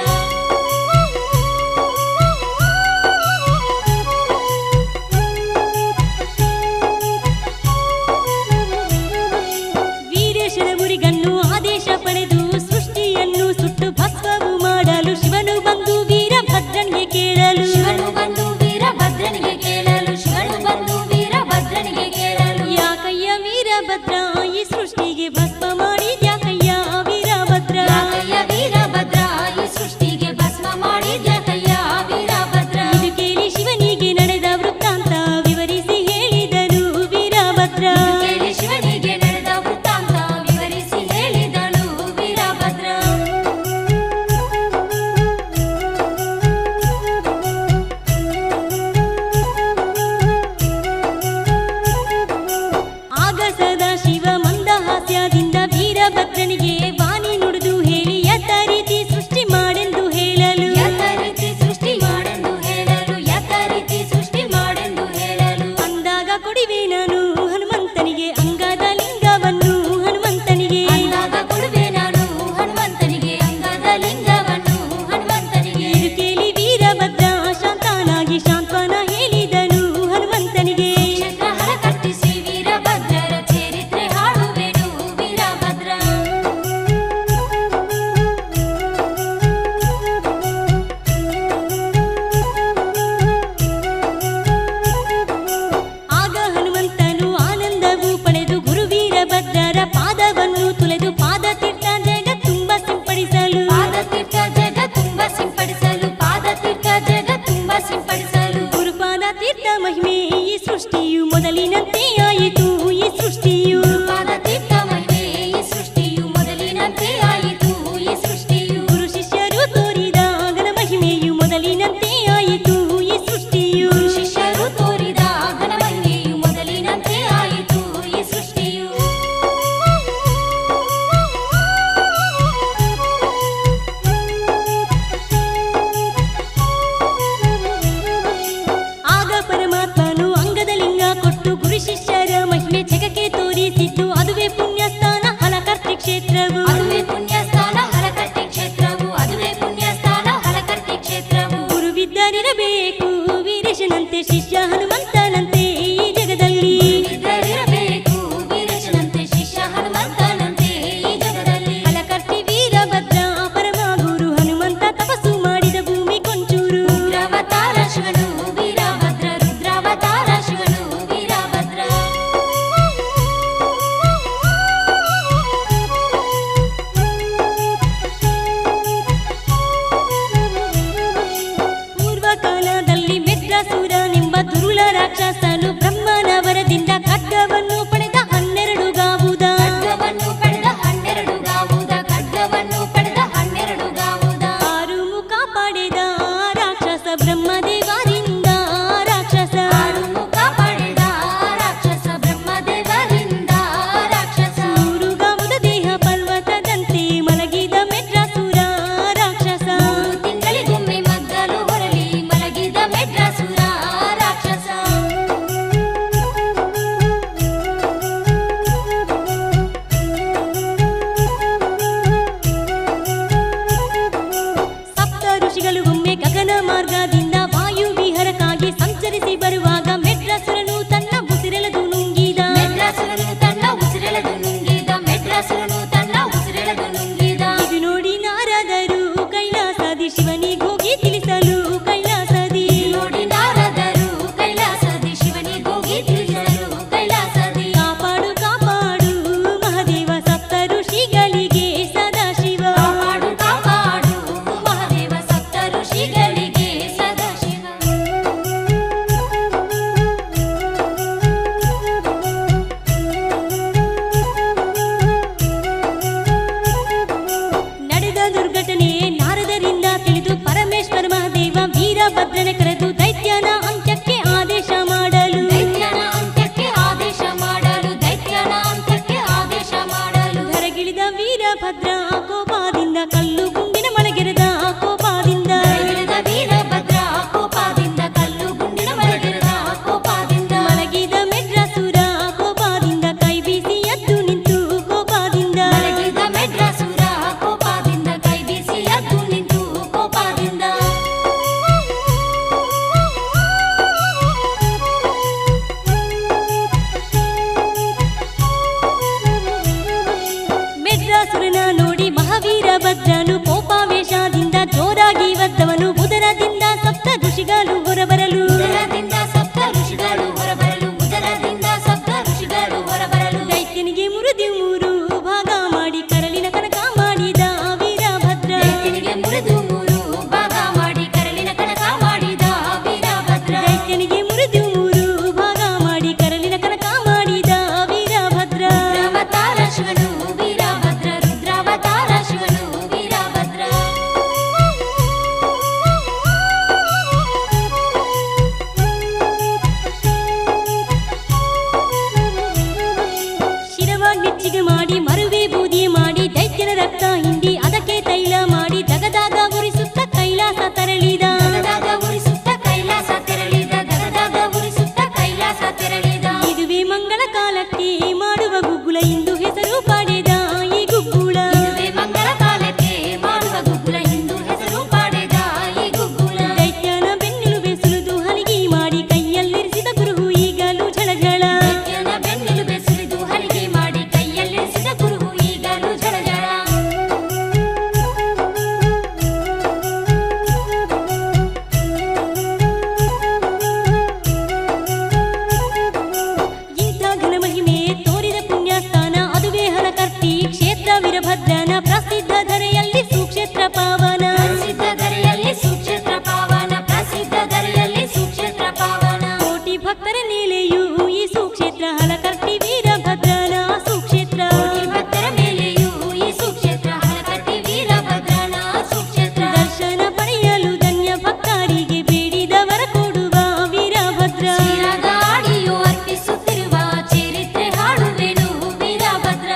ವೀರೇಶನ ಗುರಿಗನ್ನು ಆದೇಶ ಪಡೆದು ಸೃಷ್ಟಿಯನ್ನು ಸುಟ್ಟು ಭಸ್ಮವು ಮಾಡಲು ಶಿವನು ಬಂದು ವೀರಭದ್ರನಿಗೆ ಕೇಳಲು ಶಿವನು ಬಂದು ವೀರಭದ್ರನಿಗೆ ಕೇಳಲು ಶಿವನು ಬಂದು ವೀರಭದ್ರನಿಗೆ ಕೇಳಲು ಯಾಕಯ್ಯ ವೀರಭದ್ರ ಈ ಸೃಷ್ಟಿಗೆ ಭಸ್ಮ ಮಾಡಿದ್ಯಾಕಯ್ಯ ವೀರಭದ್ರ ಯಾಕಯ್ಯ ವೀರಭದ್ರ ಈ ಸೃಷ್ಟಿಗೆ ಭಸ್ಮ ಮಾಡಿದ್ಯಾಕಯ್ಯ ವೀರಭದ್ರ ಇದು ಕೇಳಿ ಶಿವನಿಗೆ ನಡೆದ ವೃತ್ತಾಂತ ವಿವರಿಸಿ ಹೇಳಿದನು ವೀರಭದ್ರ ಕೇಳಿ ಶಿವನಿಗೆ ನಡೆದ ವೃತ್ತಾಂತ ವಿವರಿಸಿ ಹೇಳಿದನು ವೀರಭದ್ರ ಆಗ ಸದಾ ಶಿವ ಮಂದಹಾಸ್ಯದಿಂದ ವೀರಭದ್ರನಿಗೆ ವಾಣಿ ನುಡಿದು ಹೇಳಿ ಯಥ ರೀತಿ ಸೃಷ್ಟಿ ಮಾಡೆಂದು ಹೇಳಲು ಯಥ ರೀತಿ ಸೃಷ್ಟಿ ಮಾಡೆಂದು ಹೇಳಲು ಯಥ ರೀತಿ ಸೃಷ್ಟಿ ಮಾಡೆಂದು ಹೇಳಲು ಅಂದಾಗ ಕೊಡಿವೆ ನಾನು ಹನುಮಂತನಿಗೆ ಅಂಗದ ಲಿಂಗವನ್ನು ಹನುಮಂತನಿಗೆ ಅಂದಾಗ ಕೊಡುವೆ ನಾನು ಹನುಮಂತನಿಗೆ ಅಂಗದ ಲಿಂಗವನ್ನು ಹನುಮಂತನಿಗೆ ಇದು ಕೇಳಿ ವೀರಭದ್ರ ಶಾಂತನಾಗಿ ಶಾಂತ್ವನ ಹೇಳಿದನು ಹನುಮಂತನಿಗೆ ಚಕ್ರಹರ ಕಟ್ಟಿಸಿ ವೀರಭದ್ರರ ಚರಿತ್ರೆ ಹಾಡುವೆನು ವೀರಭದ್ರ ಆಗ ಹನುಮಂತನು ಆನಂದವು ಪಡೆದು ಗುರು ವೀರಭದ್ರರ ಪಾದವನ್ನು ತುಳೆದು ಪಾದ ತೀರ್ಥ ಜಗ ತುಂಬ ಸಿಂಪಡಿಸಲು ಪಾದ ತೀರ್ಥ ಜಗ ತುಂಬ ಸಿಂಪಡಿಸಲು ಪಾದ ತೀರ್ಥ ಜಗ ತುಂಬ ಸಿಂಪಡಿಸಲು ಗುರುಪಾದ ತೀರ್ಥ ಮಹಿಮೆ ಈ ಸೃಷ್ಟಿಯು ಮೊದಲಿನಂತೆ ಆಯಿತು ಈ ಸೃಷ್ಟಿಯು ಪಾದ ತೀರ್ಥ ಮಹಿಮೆ ಈ ಸೃಷ್ಟಿಯು ಮೊದಲಿನಂತೆ ಆಯಿತು ಈ ಸೃಷ್ಟಿಯು ಗುರು ಶಿಷ್ಯರು ತೋರಿದ ಘನ ಮಹಿಮೆಯು ಮೊದಲಿನಂತೆ ಆಯಿತು ಈ ಸೃಷ್ಟಿಯು ಶಿಷ್ಯರು ತೋರಿದ ಘನ ಮಹಿಮೆಯು ಮೊದಲಿನಂತೆ ಆಯಿತು ಈ ಸೃಷ್ಟಿಯು ಆಗ ಪರಮಾತ್ಮನು ಅಂಗದ ಲಿಂಗ ಕೊಟ್ಟು ಗುರು ಶಿಷ್ಯರ ಮಹಿಮೆ ಜಗಕ್ಕೆ ತೋರಿಸಿದ್ದು ಅದುವೇ ಪುಣ್ಯಸ್ಥಾನ ಹಲಕರ್ತಿ ಕ್ಷೇತ್ರವು ಅದುವೇ ಪುಣ್ಯಸ್ಥಾನ ಹಲಕಟ್ಟಿ ಕ್ಷೇತ್ರವು ಅದುವೇ ಪುಣ್ಯಸ್ಥಾನ ಹಲಕಟ್ಟಿ ಕ್ಷೇತ್ರವು ಗುರುವಿದ್ದರಿರಬೇಕು ವೀರೇಶನಂತೆ ಶಿಷ್ಯ ಹನುಮಂತನಂತೆ ಈ ಜಗದಲ್ಲಿ ಇದ್ದರಿರಬೇಕು ವೀರೇಶನಂತೆ ಶಿಷ್ಯ ಹನುಮಂತನಂತೆ ಈ ಜಗದಲ್ಲಿ ಹಲಕರ್ತಿ ವೀರಭದ್ರ ಪರಮ ಗುರು ಹನುಮಂತ ತಪಸ್ಸು ಮಾಡಿದ ಭೂಮಿ ಕೊಂಚೂರು ರುದ್ರಾವತಾರ ಶಿವನು ವೀರಭದ್ರ ರುದ್ರಾವತಾರ ಶಿವನು ವೀರಭದ್ರ ವೀರಭದ್ರ ಕೋಪದಿಂದ ಕಲ್ಲು ಗುಂಡಿನ ಮಳೆಗೆರೆದ ಕೋಪದಿಂದ ಮಲಗಿದ ವೀರಭದ್ರ ಕೋಪದಿಂದ ಕಲ್ಲು ಗುಂಡಿನ ಮಲಗಿದ ಕೋಪದಿಂದ ಮಲಗಿದ ಮೆಡ್ರಾಸುರ ಕೋಪದಿಂದ ಕೈ ಬೀಸಿ ಎದ್ದು ನಿಂತು ಕೋಪದಿಂದ ಮಲಗಿದ ಮೆಡ್ರಾಸುರ ಕೋಪದಿಂದ ಕೈ ಬೀಸಿ ಎದ್ದು ನಿಂತು ಕೋಪದಿಂದ ಮೆಡ್ರಾಸುರನ ನೋಡಿ ಮಹಾವೀರಭದ್ರನು ಕೋಪಾವೇಶದಿಂದ ಜೋರಾಗಿ ಒದ್ದವನು ಉದರದಿಂದ ಸಪ್ತ ಋಷಿಗಳು ಹೊರಬರಲು ಉದರದಿಂದ ಸಪ್ತ ಋಷಿಗಳು ಹೊರಬರಲು ಉದರದಿಂದ ಸಪ್ತ ಋಷಿಗಳು ಹೊರಬರಲು ದೈತ್ಯನಿಗೆ ಮುರಿದು ಮೂರು ಭಾಗ ಮಾಡಿ ಕರಳಿನ ಕನಕ ಮಾಡಿದ ವೀರಭದ್ರ ದೈತ್ಯನಿಗೆ ಮುರಿದು ಮೂರು ಭಾಗ ಮಾಡಿ ಕರಳಿನ ಕನಕ ಮಾಡಿದ ವೀರಭದ್ರ ದೈತ್ಯನಿಗೆ ಮುರಿದು ಮೂರು ಭಾಗ ಮಾಡಿ ಕರಳಿನ ಕನಕ ಮಾಡಿದ ವೀರಭದ್ರ ರುದ್ರಾವತಾರ ಶಿವನು ವೀರಭದ್ರ ರುದ್ರಾವತಾರ ಶಿವನು ವೀರಭದ್ರ ಶಿರವಾಗ್ನೆಚ್ಚಿಗೆ ಮಾಡಿ ಮರುವೆ ಬೂದಿ ಮಾಡಿ ದೈತ್ಯನ ರಕ್ತ ಹಿಂಡಿ ಅದಕ್ಕೆ ತೈಲ ಮಾಡಿ ದಗದಾಗ ಉರಿಸುತ್ತ ಕೈಲಾಸ ತರಳಿದ ದಗದಾಗ ಉರಿಸುತ್ತ ಕೈಲಾಸ ತೆರಳಿದ ದಗದಾಗ ಉರಿಸುತ್ತ ಕೈಲಾಸ ತೆರಳಿದ ಇದುವೇ ಮಂಗಳ ಕಾಲಕ್ಕೆ ಮಾಡುವ ಗುಗ್ಗುಲ ಇಂದು ಹೆಸರು ಪಡೆದ ಈ ಗುಗ್ಗುಳ ಇದುವೇ ಮಂಗಳ ಕಾಲಕ್ಕೆ ಮಾಡುವ ಗುಗ್ಗುಲ ಎಂದು ಹೆಸರು ಪಡೆದ ಈ ಗುಗ್ಗುಲ ದೈತ್ಯನ ಬೆನ್ನೆಲುಬೆ ಸುಲಿದು ಹಲಿಗೆ ಮಾಡಿ ಕೈಯಲ್ಲಿರಿಸಿದ ಗುರು ಈಗಲೂ ಝಳಝಳ ದೈತ್ಯನ ಬೆನ್ನೆಲುಬೆ ಸುರಿದು ಹಲಿಗೆ ಮಾಡಿ ಕೈಯಲ್ಲಿರಿಸಿದ ಗುರು ಈಗಲೂ ಝಳಝಳ ಇಂಥ ಘನ ಮಹಿಮೆ ತೋರಿದ ಪುಣ್ಯಸ್ಥಾನ ಅದುವೇ ಹಲಕರ್ತಿ ಕ್ಷೇತ್ರ ವೀರಭದ್ರನ ಪ್ರಸಿದ್ಧ ಧರೆಯಲ್ಲಿ ಸುಕ್ಷೇತ್ರ ಪಾವನ ಪ್ರಸಿದ್ಧ ಧರೆಯಲ್ಲಿ ಸುಕ್ಷೇತ್ರ ಪಾವನ ಪ್ರಸಿದ್ಧ ಧರೆಯಲ್ಲಿ ಸುಕ್ಷೇತ್ರ ಪಾವನ ಕೋಟಿ ಭಕ್ತರ ನೆಲೆಯೂ ಈ ಸುಕ್ಷೇತ್ರ ಹಲಕರ್ತಿ ವೀರಭದ್ರನ ಸುಕ್ಷೇತ್ರ ಕೋಟಿ ಭಕ್ತರ ಮೇಲೆಯೂ ಈ ಸುಕ್ಷೇತ್ರ ಹಲಕಟ್ಟಿ ವೀರಭದ್ರನ ಸುಕ್ಷೇತ್ರ ದರ್ಶನ ಪಡೆಯಲು ಧನ್ಯ ಭಕ್ತರಿಗೆ ಬೇಡಿದವರ ಕೊಡುವ ವೀರಭದ್ರ ಗಾಡಿಯು ಅರ್ಪಿಸುತ್ತಿರುವ ಚರಿತ್ರೆ ಹಾಡುವೆನು ವೀರಭದ್ರ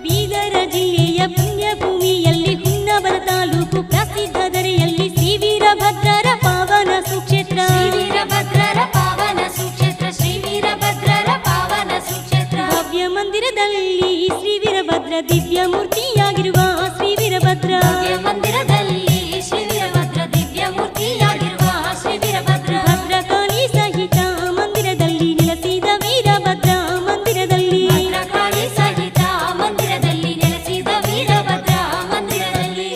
ಬೀದರ ಜಿಲ್ಲೆಯ ಪುಣ್ಯಭೂಮಿಯಲ್ಲಿ ಹುನ್ನವರ ತಾಲೂಕು ಪ್ರಸಿದ್ಧ ಧರೆಯಲ್ಲಿ ಶ್ರೀ ವೀರಭದ್ರರ ಪಾವನ ಸುಕ್ಷೇತ್ರ ಶ್ರೀ ವೀರಭದ್ರರ ಪಾವನ ಸುಕ್ಷೇತ್ರ ಶ್ರೀ ವೀರಭದ್ರರ ಪಾವನ ಸುಕ್ಷೇತ್ರ ಭವ್ಯ ಮಂದಿರದಲ್ಲಿ ಶ್ರೀ ವೀರಭದ್ರ ದಿವ್ಯ ಮೂರ್ತಿಯಾಗಿರುವ ಶ್ರೀ ವೀರಭದ್ರ ಭವ್ಯ ಮಂದಿರದಲ್ಲಿ ಶ್ರೀ ವೀರಭದ್ರ ದಿವ್ಯ ಮೂರ್ತಿಯಾಗಿರುವ ಶ್ರೀ ವೀರಭದ್ರ ಭದ್ರಕಾಳಿ ಸಹಿತ ಮಂದಿರದಲ್ಲಿ ನೆಲೆಸಿದ ವೀರಭದ್ರ ಮಂದಿರದಲ್ಲಿ ಭದ್ರಕಾಳಿ ಸಹಿತ ಮಂದಿರದಲ್ಲಿ ನೆಲೆಸಿದ ವೀರಭದ್ರ ಮಂದಿರದಲ್ಲಿ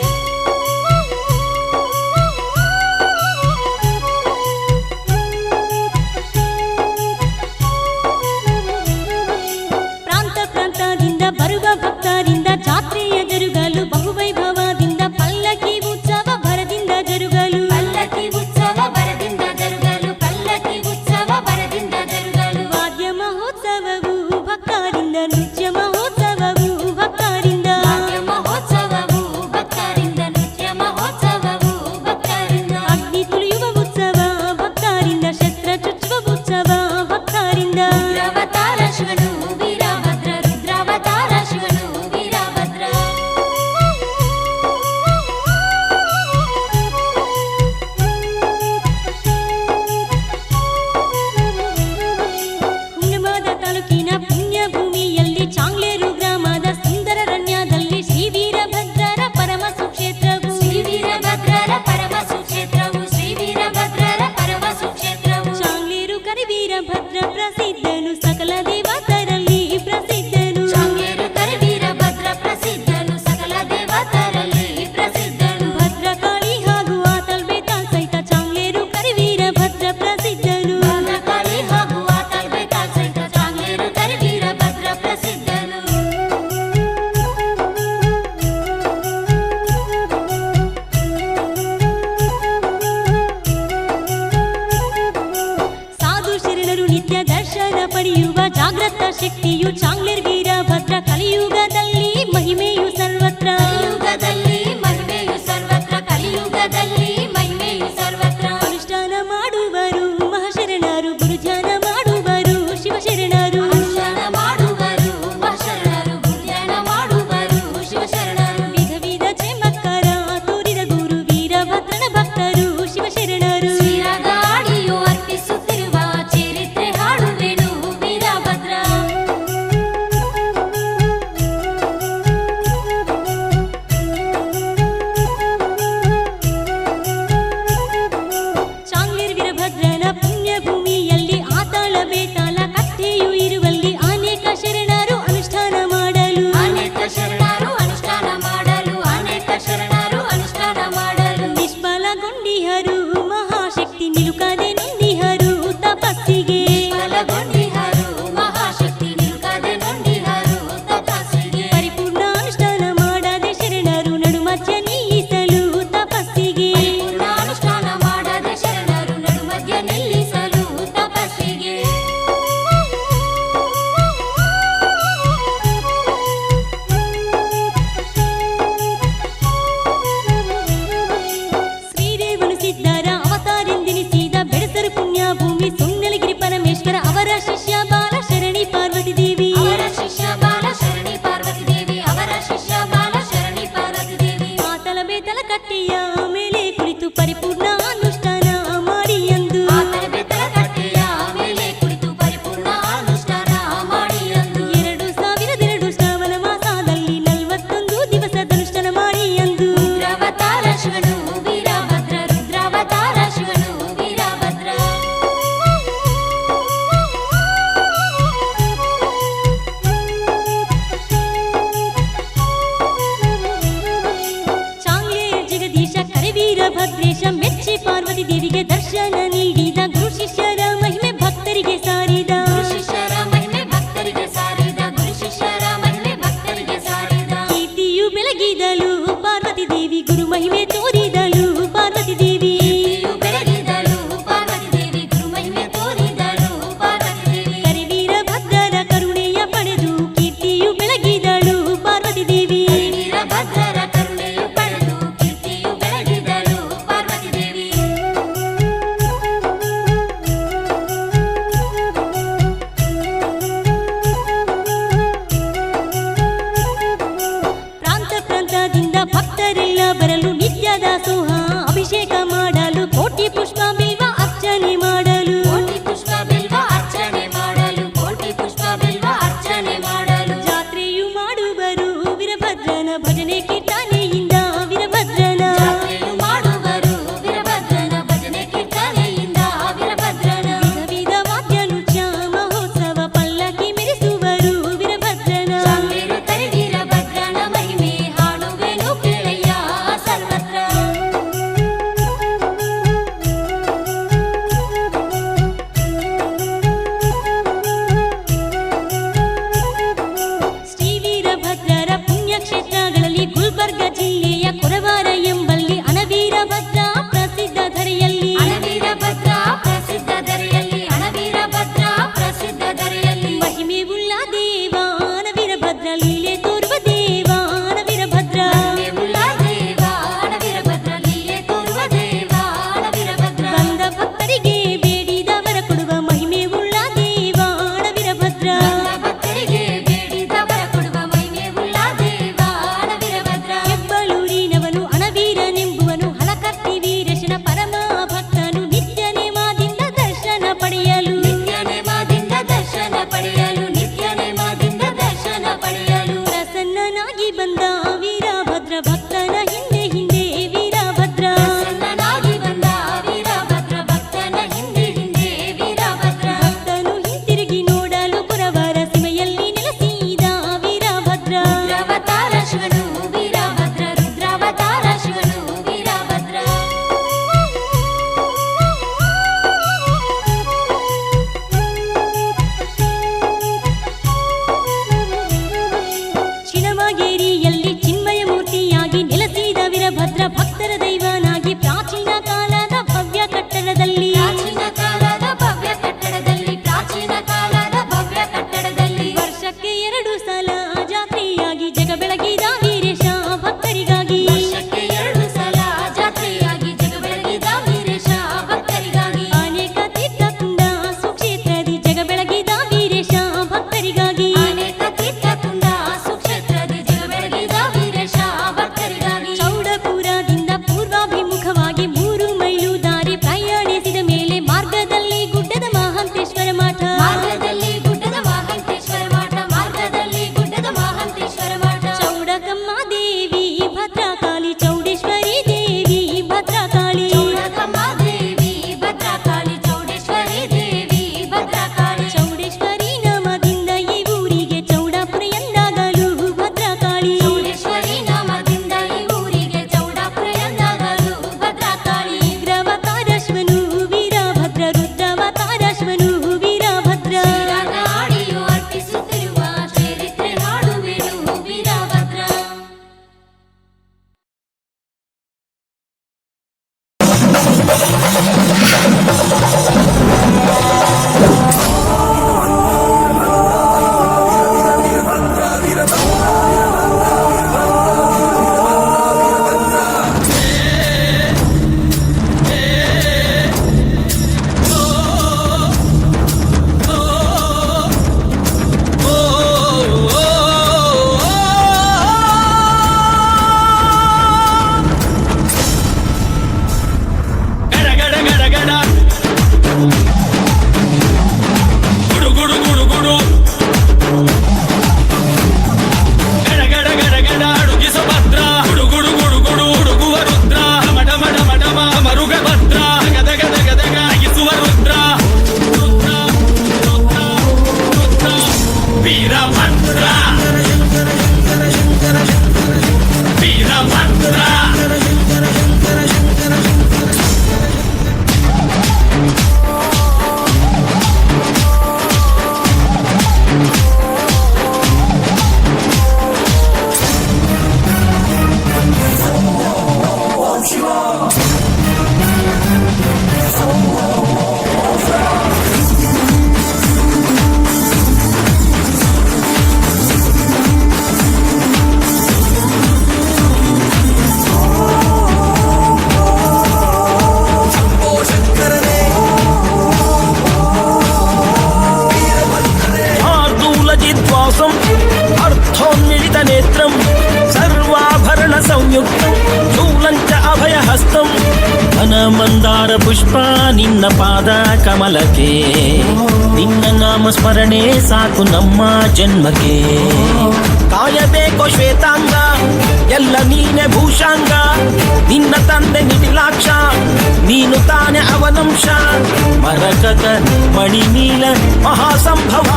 ಪ್ರಾಂತ ಪ್ರಾಂತದಿಂದ ಬರುವ ಭಕ್ತರಿಂದ ಜಾತ್ರೆಯ ಜರುಗಲು ಬಹುವೈಭವದಿಂದ ಪಲ್ಲಕ್ಕಿ ಉತ್ಸವ ಭರದಿಂದ ಜರುಗಲು ಪಲ್ಲಕ್ಕಿ ಉತ್ಸವ ಬರದಿಂದ ಜರುಗಲು ಪಲ್ಲಕ್ಕಿ ಉತ್ಸವ ಬರದಿಂದ ಜರುಗಲು ವಾದ್ಯ ಮಹೋತ್ಸವವು ಭಕ್ತರಿಂದ ನೃತ್ಯ ಮಹೋತ್ಸವವು ಭಕ್ತರಿಂದ ವಾದ್ಯ ಮಹೋತ್ಸವವು ಭಕ್ತರಿಂದ ನೃತ್ಯ ಮಹೋತ್ಸವವು ಭಕ್ತರಿಂದ ಅಗ್ನಿ ತುಳಿಯುವ ಉತ್ಸವ ಭಕ್ತರಿಂದ ಶಸ್ತ್ರ ಚುಚ್ಚುವ ಉತ್ಸವ ಭಕ್ತರಿಂದ ರುದ್ರಾವತಾರ ಶಿವನು ವೀರಭದ್ರ ರುದ್ರಾವತಾರ ಶಿವನು ವೀರಭದ್ರ ಹುನ್ನಮಾದ ತಾಲೂಕಿನ ಪುಣ್ಯಭೂಮಿಯಲ್ಲಿ ಚಾಂಗ್ಲೇರು ಗ್ರಾಮದ ಸುಂದರರಣ್ಯದಲ್ಲಿ ಶ್ರೀ ವೀರಭದ್ರರ ಪರಮ ಸುಕ್ಷೇತ್ರವು ಶ್ರೀ ವೀರಭದ್ರರ ಪರಮ ಸುಕ್ಷೇತ್ರವು ಶ್ರೀ ವೀರಭದ್ರರ ಪರಮ ಸುಕ್ಷೇತ್ರವು ಚಾಂಗ್ಲೇರು ಕರಿವೀರಭದ್ರ ಪ್ರಸಿದ್ಧನು ಸಕಲ ದೇವತರಲ್ಲಿ ಪ್ರಸಿದ್ಧನು ಚಾಂಗೇರು ಕರಿವೀರಭದ್ರ ಪ್ರಸಿದ್ಧನು ಸಕಲ ದೇವತರಲ್ಲಿ ಪ್ರಸಿದ್ಧನು ಭದ್ರಕಾಳಿ ಹಾಗೂ ಆತಲ್ ಬೇತಾಲ್ ಸಹಿತ ಚಾಂಗ್ಲೇರು ಕರಿವೀರಭದ್ರ ಪ್ರಸಿದ್ಧನು ಭದ್ರಕಾಳಿ ಹಾಗೂ ಆತಲ್ ಬೇತಾಲ್ ಸಹಿತ ಚಾಂಗೇರು ಕರಿವೀರಭದ್ರ ಪ್ರಸಿದ್ಧನು ಸಾಧು ಶರಣರು ನಿತ್ಯ ದರ್ಶನ ಪಡೆಯುವ ಜಾಗೃತ ಶಕ್ತಿಯು ಚಾಂಗ್ಲೇರ್ ವೀರಭದ್ರ ಕಲಿಯುಗದಲ್ಲಿ ಮಹಿಮೆಯು ಸರ್ವತ್ರ ಕಲಿಯುಗದಲ್ಲಿ ಮಹಿಮೆಯು ಸರ್ವತ್ರ ಕಲಿಯುಗದಲ್ಲಿ ಮಹಿಮೆಯು ಸರ್ವತ್ರ ಅನುಷ್ಠಾನ ಭಕ್ತರಿಗೆ ಸಾರಿದ ಗುರು ಶಿಷ್ಯರ ಮಹಿಮೆ ಭಕ್ತರಿಗೆ ಸಾರಿದ ಗುರು ಶಿಷ್ಯರ ಮಹಿಮೆ ಭಕ್ತರಿಗೆ ಸಾರಿದ ಕೀರ್ತಿಯು ಬೆಳಗಿದಳು ಪಾರ್ವತಿ ದೇವಿ ಗುರು ಮಹಿಮೆ ತೋರಿದಳು ಪಾರ್ವತಿ ದೇವಿ ಕೀರ್ತಿಯು ಬೆಳಗಿದಳು ಪಾರ್ವತಿ ದೇವಿ ಗುರು ಮಹಿಮೆ ತೋರಿದಳು ಪಾರ್ವತಿ ದೇವಿ ಕರಿವೀರ ಭದ್ರರ ಕರುಣೆಯ ಪಡೆದು ಕೀರ್ತಿಯು ಬೆಳಗಿದಳು ಪಾರ್ವತಿ ದೇವಿ ವೀರಭದ್ರರ ಕರುಣೆಯು ಪಡೆದು ಕೀರ್ತಿಯು ಬೆಳಗಿದಳು ಪಾರ್ವತಿ ದೇವಿ ಮಂದಾರ ಪುಷ್ಪ ನಿನ್ನ ಪಾದ ಕಮಲಕ್ಕೆ, ನಿನ್ನ ನಾಮ ಸ್ಮರಣೆ ಸಾಕು ನಮ್ಮ ಜನ್ಮಕ್ಕೆ. ಕಾಯಬೇಕೋ ಶ್ವೇತಾಂಗ ಎಲ್ಲ ನೀನೆ ಭೂಷಾಂಗ, ನಿನ್ನ ತಂದೆ ನಿಟಿಲಾಕ್ಷ ನೀನು ತಾನೆ ಅವನಂಶ. ಮರಕತ ಮಣಿನೀಲ ಮಹಾಸಂಭವ,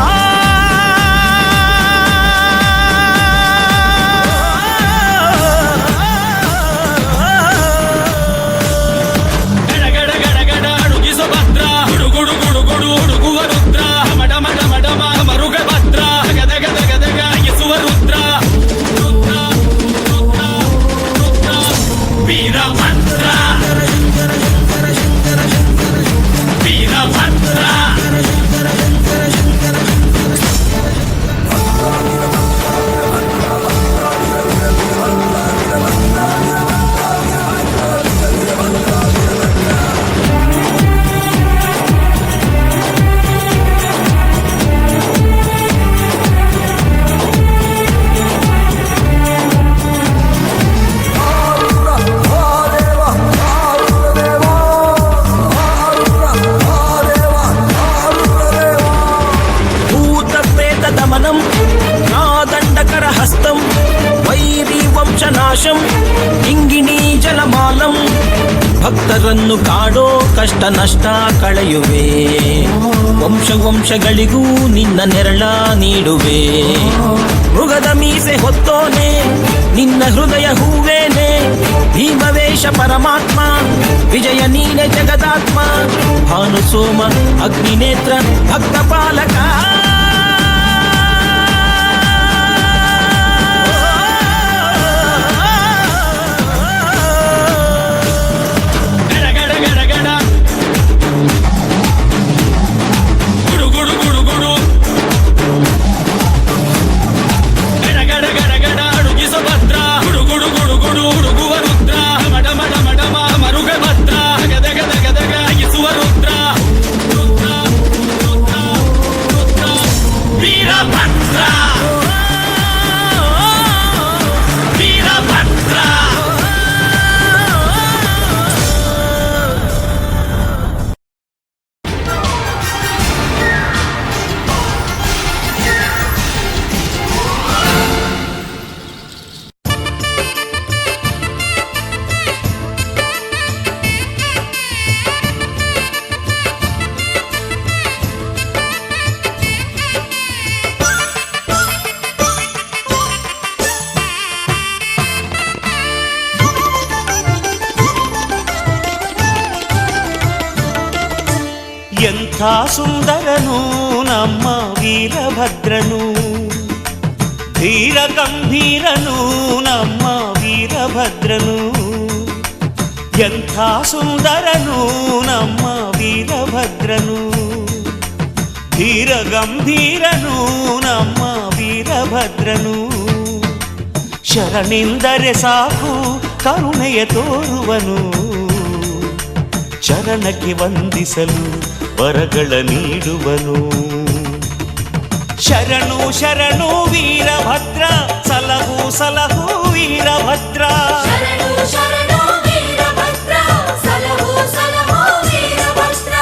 ಇಂಗಿಣಿ ಜಲಮಾಲಂ. ಭಕ್ತರನ್ನು ಕಾಡೋ ಕಷ್ಟ ನಷ್ಟ ಕಳೆಯುವೆ, ವಂಶ ವಂಶಗಳಿಗೂ ನಿನ್ನ ನೆರಳ ನೀಡುವೆ. ಮೃಗದ ಮೀಸೆ ಹೊತ್ತೋನೆ ನಿನ್ನ ಹೃದಯ ಹೂವೇನೆ, ಭೀಮವೇಶ ಪರಮಾತ್ಮ ವಿಜಯ ನೀನೆ ಜಗದಾತ್ಮ. ಭಾನು ಸೋಮ ಅಗ್ನಿನೇತ್ರ ಭಕ್ತ ಪಾಲಕ, ಎಂಥ ಸುಂದರನು ನಮ್ಮ ವೀರಭದ್ರನು, ಧೀರ ಗಂಭೀರನು ನಮ್ಮ ವೀರಭದ್ರನು. ಎಂಥ ಸುಂದರನು ನಮ್ಮ ವೀರಭದ್ರನು, ಧೀರ ಗಂಭೀರನು ನಮ್ಮ ವೀರಭದ್ರನು. ಶರಣೆಂದರೆ ಸಾಕು ಕರುಣೆಯ ತೋರುವನು, ಚರಣಕ್ಕೆ ವಂದಿಸಲು ವರಗಳ ನೀಡುವನು. ಶರಣು ಶರಣು ವೀರಭದ್ರ, ಸಲಹು ಸಲಹು ವೀರಭದ್ರ. ಶರಣು ಶರಣು ವೀರಭದ್ರ, ಸಲಹು ಸಲಹು ವೀರಭದ್ರ.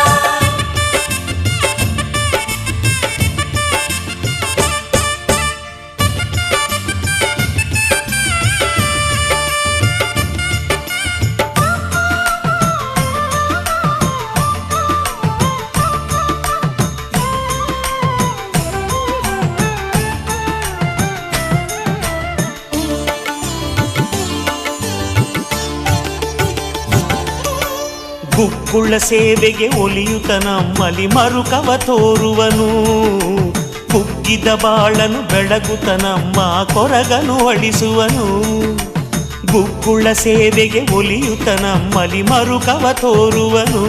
ಗುಕ್ಕುಳ್ಳ ಸೇವೆಗೆ ಒಲಿಯುತ್ತ ನಮ್ಮಲಿ ಮರುಕವ ತೋರುವನು, ಕುಗ್ಗಿದ ಬಾಳನು ಬೆಳಗುತ್ತ ನಮ್ಮ ಕೊರಗನು ಅಳಿಸುವನು. ಗುಕ್ಕುಳ್ಳ ಸೇವೆಗೆ ಒಲಿಯುತ್ತ ನಮ್ಮಲಿ ಮರುಕವ ತೋರುವನು,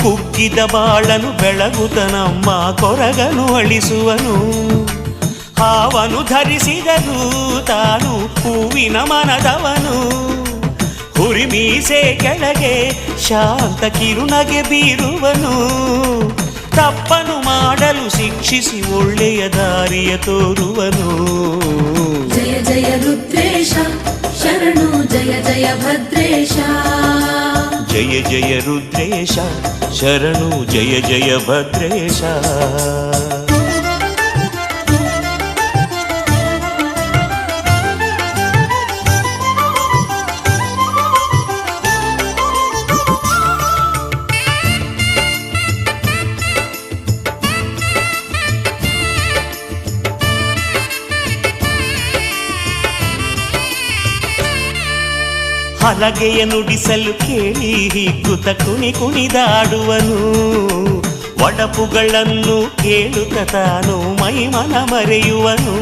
ಕುಗ್ಗಿದ ಬಾಳನು ಬೆಳಗುತ್ತ ನಮ್ಮ ಕೊರಗನು ಅಳಿಸುವನು. ಹಾವನು ಧರಿಸಿದನು ತಾನು ಹೂವಿನ ಮನದವನು, ಹುರಿಮೀಸೆ ಕೆಳಗೆ ಶಾಂತ ಕಿರುನಗೆ ಬೀರುವನು. ತಪ್ಪನು ಮಾಡಲು ಶಿಕ್ಷಿಸಿ ಒಳ್ಳೆಯ ದಾರಿಯ ತೋರುವನು. ಜಯ ಜಯ ರುದ್ರೇಶ ಶರಣು, ಜಯ ಜಯ ಭದ್ರೇಶ. ಜಯ ಜಯ ರುದ್ರೇಶ ಶರಣು ಜಯ ಜಯ ಭದ್ರೇಶ. ಹಲಗೆಯ ನುಡಿಸಲು ಕೇಳಿ ಹಿಗ್ಗುತ್ತ ಕುಣಿ ಕುಣಿದಾಡುವನು, ಒಡಪುಗಳನ್ನು ಕೇಳುತ್ತ ತಾನು ಮೈಮನ ಮರೆಯುವನು.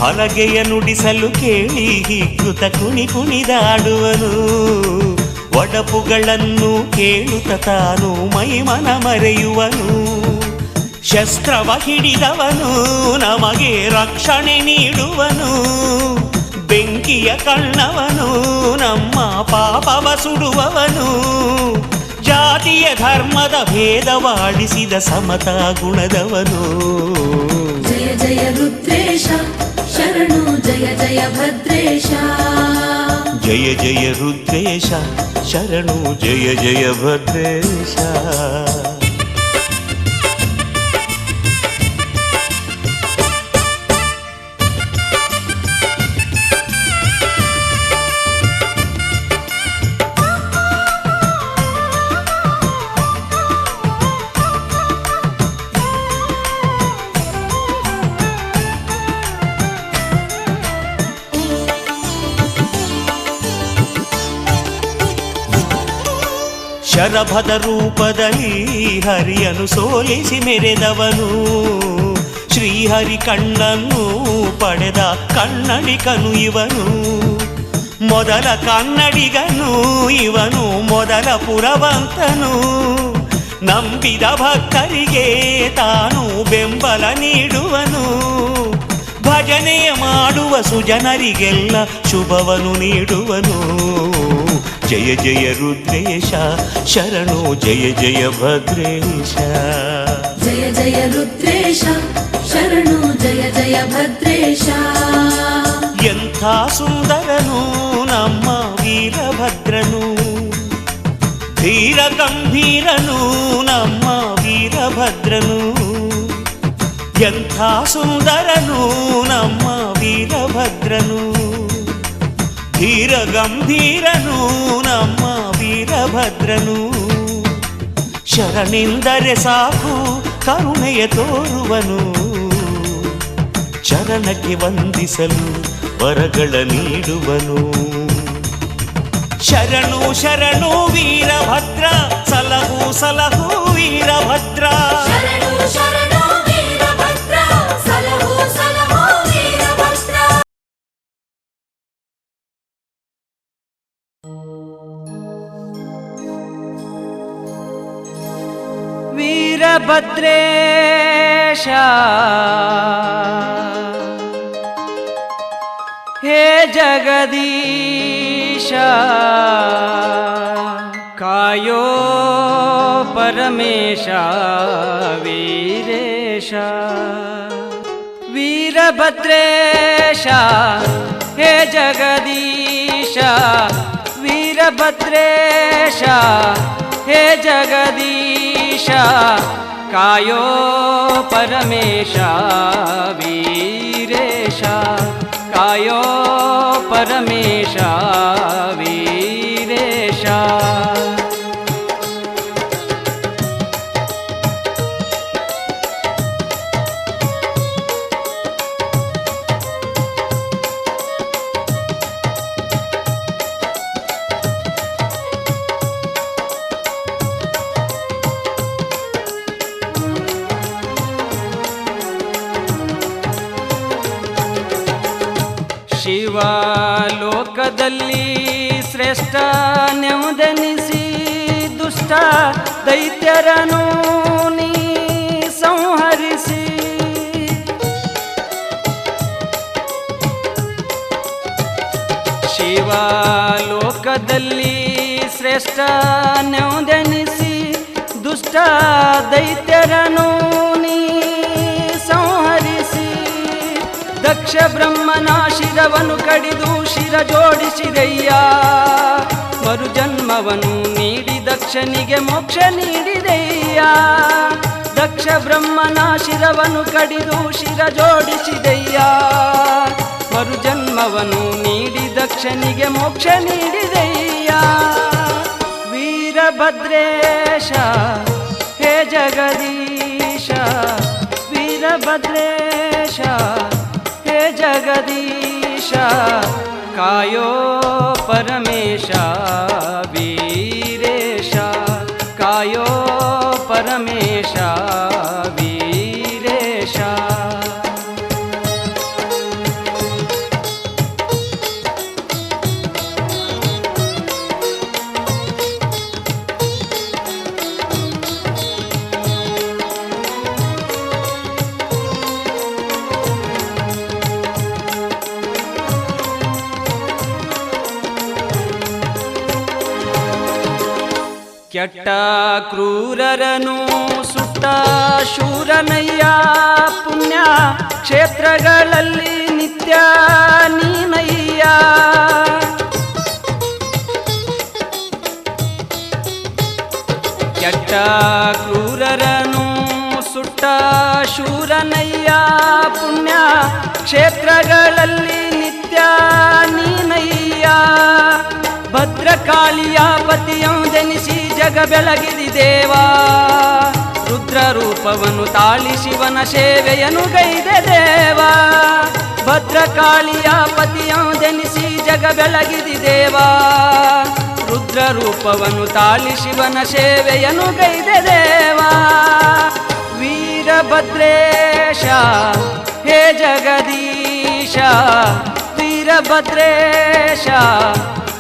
ಹಲಗೆಯ ನುಡಿಸಲು ಕೇಳಿ ಹಿಗ್ಗುತ್ತ ಕುಣಿ ಕುಣಿದಾಡುವನು, ಒಡಪುಗಳನ್ನು ಕೇಳುತ್ತ ತಾನು ಮೈಮನ ಮರೆಯುವನು. ಶಸ್ತ್ರವ ಹಿಡಿದವನು ನಮಗೆ ರಕ್ಷಣೆ ನೀಡುವನು, ಬೆಂಕಿಯ ಕಣ್ಣವನು ನಮ್ಮ ಪಾಪವ ಸುಡುವವನು. ಜಾತಿಯ ಧರ್ಮದ ಭೇದವಾಡಿಸಿದ ಸಮತಾ ಗುಣದವನು. ಜಯ ಜಯ ರುದ್ರೇಶ ಶರಣು ಜಯ ಜಯ ಭದ್ರೇಶ. ಜಯ ಜಯ ರುದ್ರೇಶ ಶರಣು ಜಯ ಜಯ ಭದ್ರೇಶ. ಶರಭದ ರೂಪದಲ್ಲಿ ಹರಿಯನು ಸೋಲಿಸಿ ಮೆರೆದವನು, ಶ್ರೀಹರಿ ಕಣ್ಣನ್ನು ಪಡೆದ ಕನ್ನಡಿಗನು ಇವನು. ಮೊದಲ ಕನ್ನಡಿಗನು ಇವನು, ಮೊದಲ ಪುರವಂತನು. ನಂಬಿದ ಭಕ್ತರಿಗೆ ತಾನು ಬೆಂಬಲ ನೀಡುವನು, ಭಜನೆಯ ಮಾಡುವ ಸುಜನರಿಗೆಲ್ಲ ಶುಭವನು ನೀಡುವನು. ಜಯ ಜಯ ರುದ್ರೇಶ ಶರಣು ಜಯ ಜಯ ಭದ್ರೇಶ. ಜಯ ಜಯ ರುದ್ರೇಶ ಶರಣು ಜಯ ಜಯ ಭದ್ರೇಶ. ಎಂಥ ಸುಂದರನು ನಮ್ಮ ವೀರಭದ್ರನು, ಧೀರ ಗಂಭೀರನು ನಮ್ಮ ವೀರಭದ್ರನು. ಎಂಥ ಸುಂದರನು ನಮ್ಮ ವೀರಭದ್ರನು, ಧೀರ ಗಂಭೀರನು ನಮ್ಮ ವೀರಭದ್ರನು. ಶರಣೆಂದರೆ ಸಾಕು ಕರುಣೆಯ ತೋರುವನು, ಚರಣಕ್ಕೆ ವಂದಿಸಲು ವರಗಳ ನೀಡುವನು. ಶರಣು ಶರಣು ವೀರಭದ್ರ ಸಲಹು ಸಲಹು ವೀರಭದ್ರ. ಶರಣು ಶರಣು ವೀರಭದ್ರ ಸಲಹು ಸಲಹು ವೀರಭದ್ರ. ವೀರಭದ್ರೇಶ ಹೇ ಜಗದೀಶ, ಕಾಯೋ ಪರಮೇಶ ವೀರೇಶ. ವೀರಭದ್ರೇಶ ಹೇ ಜಗದೀಶ, ವೀರಭದ್ರೇಶ ಹೇ ಜಗದೀಶ, ಕಾಯೋ ಪರಮೇಶ ವೀರೇಶ, ಕಾಯೋ ಪರಮೇಶ ವೀರೇಶ. ಶಿವಲೋಕದಲ್ಲಿ ಶ್ರೇಷ್ಠ ನೆಮ್ಮದೆನಿಸಿ ದುಷ್ಟ ದೈತ್ಯರನು ನೀ ಸಂಹರಿಸಿ. ಶಿವಲೋಕದಲ್ಲಿ ಶ್ರೇಷ್ಠ ನೆಮ್ಮದೆನಿಸಿ ದುಷ್ಟ ದೈತ್ಯರನು ನೀ ಸಂಹರಿಸಿ. ದಕ್ಷ ದಕ್ಷ ಬ್ರಹ್ಮನ ಶಿರವನ್ನು ಕಡಿದು ಶಿರ ಜೋಡಿಸಿದಯ್ಯ. ಮರುಜನ್ಮವನ್ನು ನೀಡಿ ದಕ್ಷನಿಗೆ ಮೋಕ್ಷ ನೀಡಿದೆಯ್ಯ. ದಕ್ಷ ಬ್ರಹ್ಮನ ಶಿರವನ್ನು ಕಡಿದು ಶಿರ ಜೋಡಿಸಿದೆಯ್ಯ. ಮರುಜನ್ಮವನ್ನು ನೀಡಿ ದಕ್ಷನಿಗೆ ಮೋಕ್ಷ ನೀಡಿದೆಯ್ಯ. ವೀರಭದ್ರೇಶ ಹೇ ಜಗದೀಶ, ವೀರಭದ್ರೇಶ ಹೇ ಜಗದೀಶ, ಕಾಯೋ ಪರಮೇಶ ವೀರೇಶ, ಕಾಯೋ ಪರಮೇಶ ವೀರೇಶ. ಕೆಟ್ಟ ಕ್ರೂರರನು ಸುಟ್ಟ ಶೂರನಯ್ಯ. ಪುಣ್ಯ ಕ್ಷೇತ್ರಗಳಲ್ಲಿ ನಿತ್ಯ ನೀನಯ್ಯ. ಕೆಟ್ಟ ಕ್ರೂರರನು ಸುಟ್ಟ ಶೂರನಯ್ಯ. ಪುಣ್ಯ ಕ್ಷೇತ್ರಗಳಲ್ಲಿ ನಿತ್ಯ ನೀನಯ್ಯ. ಭದ್ರಕಾಳಿಯ ಪತಿಯೊಂದೆನಿಸಿ ಜಗ ಬೆಳಗಿದಿ ದೇವ. ರುದ್ರ ರೂಪವನ್ನು ತಾಳಿ ಶಿವನ ಸೇವೆಯನ್ನು ಗೈದೆ ದೇವ. ಭದ್ರಕಾಳಿಯ ಪತಿಯೊಂದೆನಿಸಿ ಜಗ ಬೆಳಗಿದಿ ದೇವ. ರುದ್ರ ರೂಪವನ್ನು ತಾಳಿ ಶಿವನ ಸೇವೆಯನ್ನು ಗೈದೆ ದೇವ. ವೀರಭದ್ರೇಶ ಹೇ ಜಗದೀಶ, ವೀರಭದ್ರೇಶ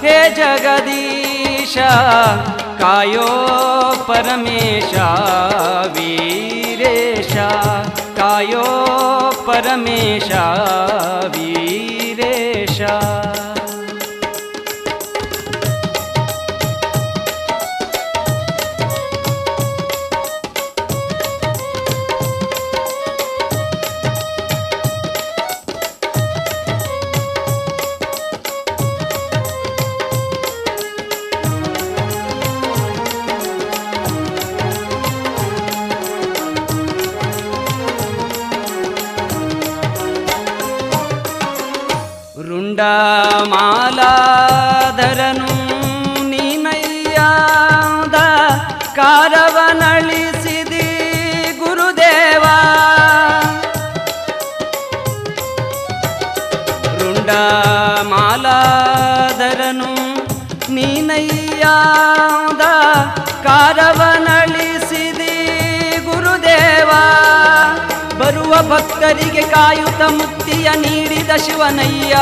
ಹೇ ಜಗದೀಶ, ಕಾಯೋ ಪರಮೇಶ ವೀರೇಶ, ಕಾಯೋ ಪರಮೇಶ ವೀರೇಶ. ಮಾಲಾಧರನು ನೀನಯ್ಯಾದ ಕಾರವನಳಿಸಿದಿ ಗುರುದೇವ. ರುಂಡ ಮಾಲಾಧರನು ನೀನಯ್ಯಾದ ಕಾರವನಳಿಸಿದಿ ಗುರುದೇವ. ಬರುವ ಭಕ್ತರಿಗೆ ಕಾಯುತ್ತ ಮುಕ್ತಿಯ ನೀಡಿದ ಶಿವನಯ್ಯ.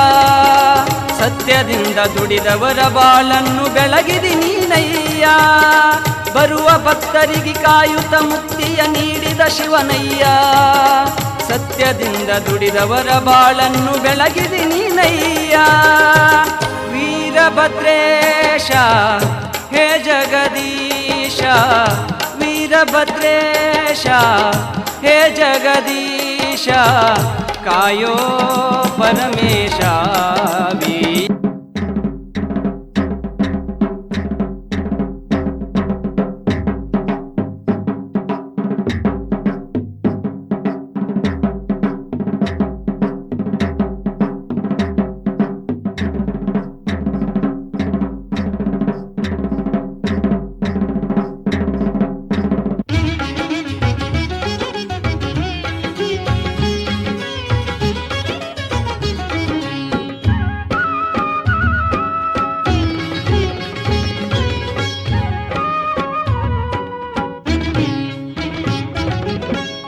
ಸತ್ಯದಿಂದ ದುಡಿದವರ ಬಾಳನ್ನು ಬೆಳಗಿದಿ ನೀನಯ್ಯ. ಬರುವ ಭಕ್ತರಿಗೆ ಕಾಯುತ್ತ ಮುಕ್ತಿಯ ನೀಡಿದ ಶಿವನಯ್ಯ. ಸತ್ಯದಿಂದ ದುಡಿದವರ ಬಾಳನ್ನು ಬೆಳಗಿದಿ ನೀನಯ್ಯ. ವೀರಭದ್ರೇಶ ಹೇ ಜಗದೀಶ, ವೀರಭದ್ರೇಶ ಹೇ ಜಗದೀಶ, ಕಾಯೋ ಪರಮೇಶ ವೀ.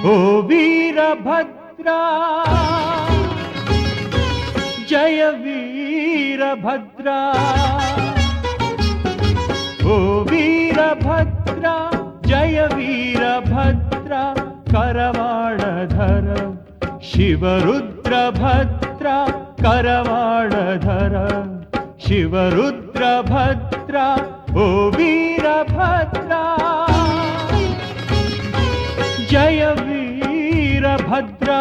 ओ वीरभद्रा जय वीरभद्रा, ओ वीरभद्रा जय वीरभद्रा, करवाणधर शिवरुद्रभद्रा, करवाणधर शिवरुद्रभद्रा, ओ वीरभद्रा जय वीरभद्रा,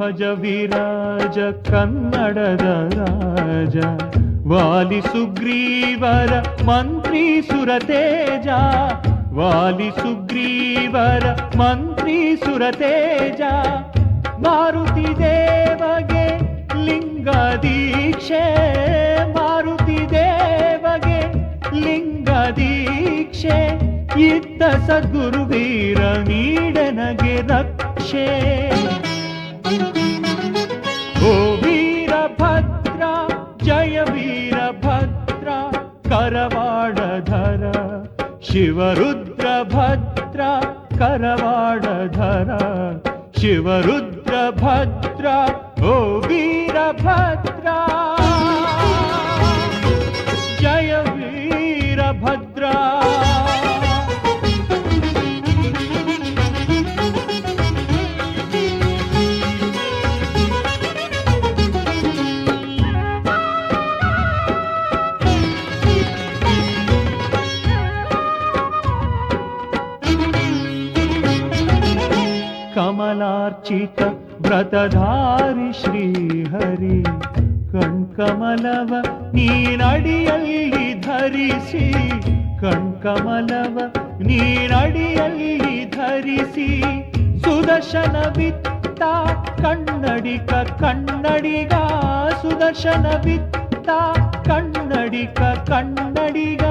ಭಜ ವಿರಾಜ ಕನ್ನಡದ ರಾಜ ವಾಲಿ ಸುಗ್ರೀವರ ಮಂತ್ರಿ ಸುರತೇಜ ವಾಲಿ ಸುಗ್ರೀವರ ಮಂತ್ರಿ ಸುರತೇಜ ಮಾರುತಿ ದೇವಗೆ ಲಿಂಗ ದೀಕ್ಷೆ ಮಾರುತಿ ದೇವಗೆ ಲಿಂಗ ದೀಕ್ಷೆ ಇತ್ತ ಸದ್ಗುರು ವೀರ ನೀಡನಗೆ ರಕ್ಷೆ ಓ ವೀರಭದ್ರ ಜಯ ವೀರಭದ್ರ ಕರವಾಡಧರ ಶಿವರುದ್ರ ಭದ್ರ ಕರವಾಡಧರ ಶಿವರುದ್ರ ಭದ್ರ ಓ ವೀರಭದ್ರ ಜಯ ವೀರಭದ್ರ ಕಮಲಾರ್ಚಿತ ವ್ರತಧಾರಿ ಶ್ರೀಹರಿ ಕಣ್ಕಮಲವ ನೀನಡಿಯಲ್ಲಿ ಧರಿಸಿ ಕಣ್ಕಮಲವ ನೀನಡಿಯಲ್ಲಿ ಧರಿಸಿ ಸುದರ್ಶನ ಬಿತ್ತ ಕನ್ನಡಿಗ ಕನ್ನಡಿಗ ಸುದರ್ಶನ ಬಿತ್ತ ಕನ್ನಡಿಗ ಕನ್ನಡಿಗ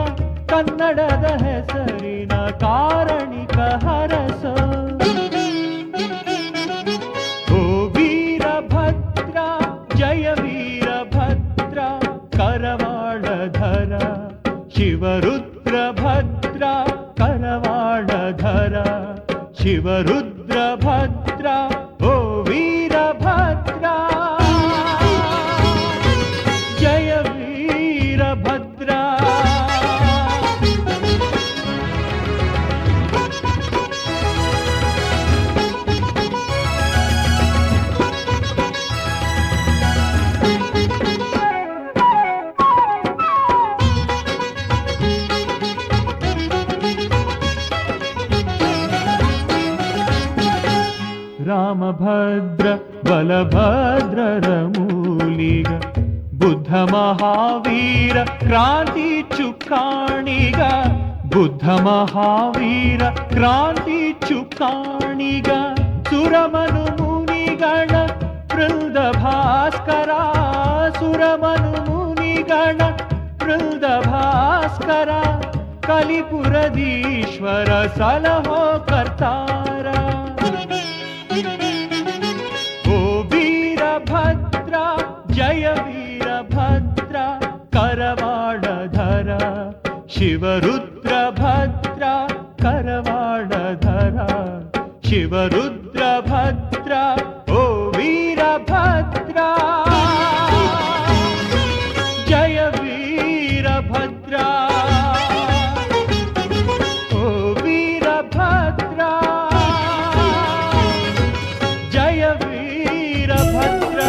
ಕನ್ನಡದ ಹೆಸರಿನ ಕಾರಣಿಕ ಹರಸ ಜಯ ವೀರಭದ್ರ ಕರವಾಡಧರ ಶಿವರುದ್ರ ಭದ್ರ ಕರವಾಡಧರ ಶಿವರುದ್ರ ಭದ್ರ ಓ ವೀರಭದ್ರ ಜಯ ವೀರಭದ್ರ ರಾಮಭದ್ರ ಬಲಭದ್ರರ ಮೂಲಿಗ ಬುದ್ಧ ಮಹಾವೀರ ಕ್ರಾಂತಿ ಚುಕ್ಕಾಣಿಗ ಬುದ್ಧ ಮಹಾವೀರ ಕ್ರಾಂತಿ ಚುಕ್ಕಾಣಿಗ ಸುರಮನು ಮುನಿಗಣ ವೃಂದ ಭಾಸ್ಕರ ಸುರಮನು ಮುನಿಗಣ ವೃಂದ ಭಾಸ್ಕರ ಕಲಿಪುರದೀಶ್ವರ ಸಲಹೋ ಕರ್ತಾರ ಓ ವೀರಭದ್ರ ಜಯ ವೀರಭದ್ರ ಕರವಾಡಧರ ಶಿವರುದ್ರ ಭದ್ರ ಕರವಾಡಧರ ಶಿವರುದ್ರ ಭದ್ರ ಓ ವೀರಭದ್ರ ಜಯ ವೀರಭದ್ರ ಓ ವೀರಭದ್ರ ಜಯ ವೀರಭದ್ರ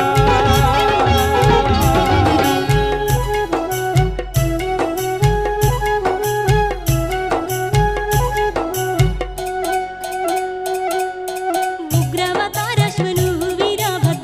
ಉಗ್ರವತಾರಶ್ವನು ವೀರಭದ್ರ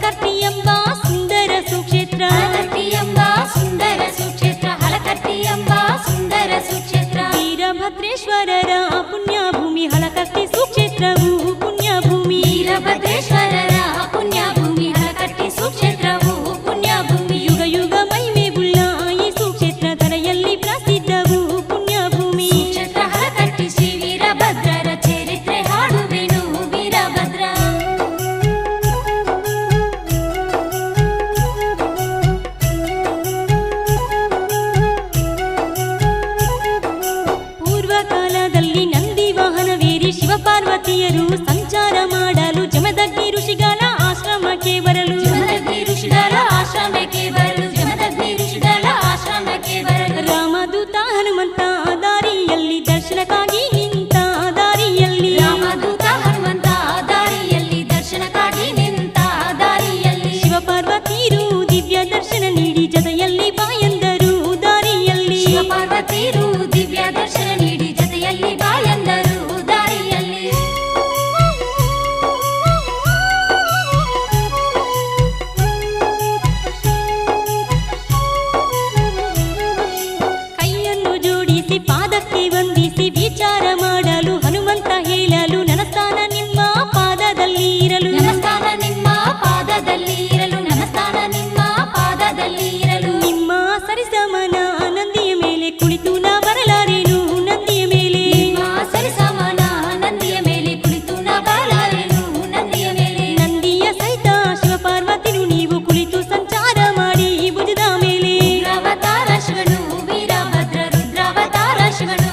ಹಳಕಟ್ಟಿ ಎಂಬ ಸುಂದರ ಸುಕ್ಷೇತ್ರ. ಹಳಕಟ್ಟಿ ಎಂಬ ಸುಂದರ ಸುಕ್ಷೇತ್ರ, ಹಳಕಟ್ಟಿ ಎಂಬ ಸುಂದರ ಸುಕ್ಷೇತ್ರ. ವೀರಭದ್ರೇಶ್ವರರ ಪುಣ್ಯಭೂಮಿ ಹಳಕಟ್ಟಿ ಸುಕ್ಷೇತ್ರವು ಪುಣ್ಯಭೂಮಿ. ವೀರಭದ್ರೇಶ್ವರರ ಪುಣ್ಯಭೂಮಿ ಹಳಕಟ್ಟಿ ಸುಕ್ಷೇತ್ರವು ಪುಣ್ಯಭೂಮಿ. ಯುಗ ಯುಗ ಮಹಿಮೆ ಬುಳ್ಳ ಈ ಸುಕ್ಷೇತ್ರ ಧರೆಯಲ್ಲಿ ಪ್ರಸಿದ್ಧವು ಪುಣ್ಯಭೂಮಿ. ಸುಕ್ಷೇತ್ರ ಹಳಕಟ್ಟಿ ಶ್ರೀ ವೀರಭದ್ರರ ಚರಿತ್ರೆ ಹಾಡುವೆನು ವೀರಭದ್ರ. ಪೂರ್ವ ಕಾಲದಲ್ಲಿ ನಂದಿ ವಾಹನವೇರಿ ಶಿವಪಾರ್ವತಿಯರು ಸಂಚಾರ ಮಾಡಲು ಜಮದಗ್ನಿ ಋಷಿಗಳ ಆಶ್ರಮಕ್ಕೆ ಬರಲು. ಜಮದಗ್ನಿ ಋಷಿಗಳ ಆಶ್ರಮಕ್ಕೆ ಬರಲು, ಜಮದಗ್ನಿ ಋಷಿಗಳ ಆಶ್ರಮಕ್ಕೆ ಬರಲು. ರಾಮದೂತ ಹನುಮಂತ ದಾರಿಯಲ್ಲಿ ದರ್ಶನಕ್ಕಾಗಿ ನಿಂತ ದಾರಿಯಲ್ಲಿ. ರಾಮದೂತ ಹನುಮಂತ ದಾರಿಯಲ್ಲಿ ದರ್ಶನಕ್ಕಾಗಿ ನಿಂತ ದಾರಿಯಲ್ಲಿ. ಶಿವಪಾರ್ವತಿಯರು ದಿವ್ಯ ದರ್ಶನ ನೀಡಿ ಜೊತೆಯಲ್ಲಿ ಬಾಯಂದರು ದಾರಿಯಲ್ಲಿ. ಶಿವಪಾರ್ವತಿಯರು ದಿವ್ಯ ದರ್ಶನ ನೀಡಿ ಜೊತೆಯಲ್ಲಿ ಬಾಯಂದರು ದಾರಿಯಲ್ಲಿ. ಕೈಯನ್ನು ಜೋಡಿಸಿ ಪಾದಕ್ಕೆ ವಂದಿಸಿ ವಿಚಾರ ಮಾಡಲು ಹನುಮಂತ ಹೇಳಲು ನನ್ನ ಸ್ಥಾನ ನಿಮ್ಮ ಪಾದದಲ್ಲಿ ಇರಲು. ನನ್ನ ಸ್ಥಾನ ನಿಮ್ಮ ಪಾದದಲ್ಲಿ ಇರಲು, ನನ್ನ ಸ್ಥಾನ ನಿಮ್ಮ ಪಾದದಲ್ಲಿ ಇರಲು. ನಿಮ್ಮ ಸರಿಸಮನ ನಂದಿಯ ಮೇಲೆ ಕುಳಿತು ನಾ ಬರಲಾರೇನು ನಂದಿಯ ಮೇಲೆ. ನಿಮ್ಮ ಸರಿಸಮನ ನಂದಿಯ ಮೇಲೆ ಕುಳಿತು ನಾ ಬರಲಾರೆನು ನಂದಿಯ ಮೇಲೆ. ನಂದಿಯ ಸಹಿತ ಶಿವಪಾರ್ವತಿರು ನೀವು ಕುಳಿತು ಸಂಚಾರ ಮಾಡಿ ಭುಜದ ಮೇಲೆ. ರುದ್ರಾವತಾರ ಶಿವನು ವೀರಭದ್ರ, ರುದ್ರಾವತಾರ ಶಿವನು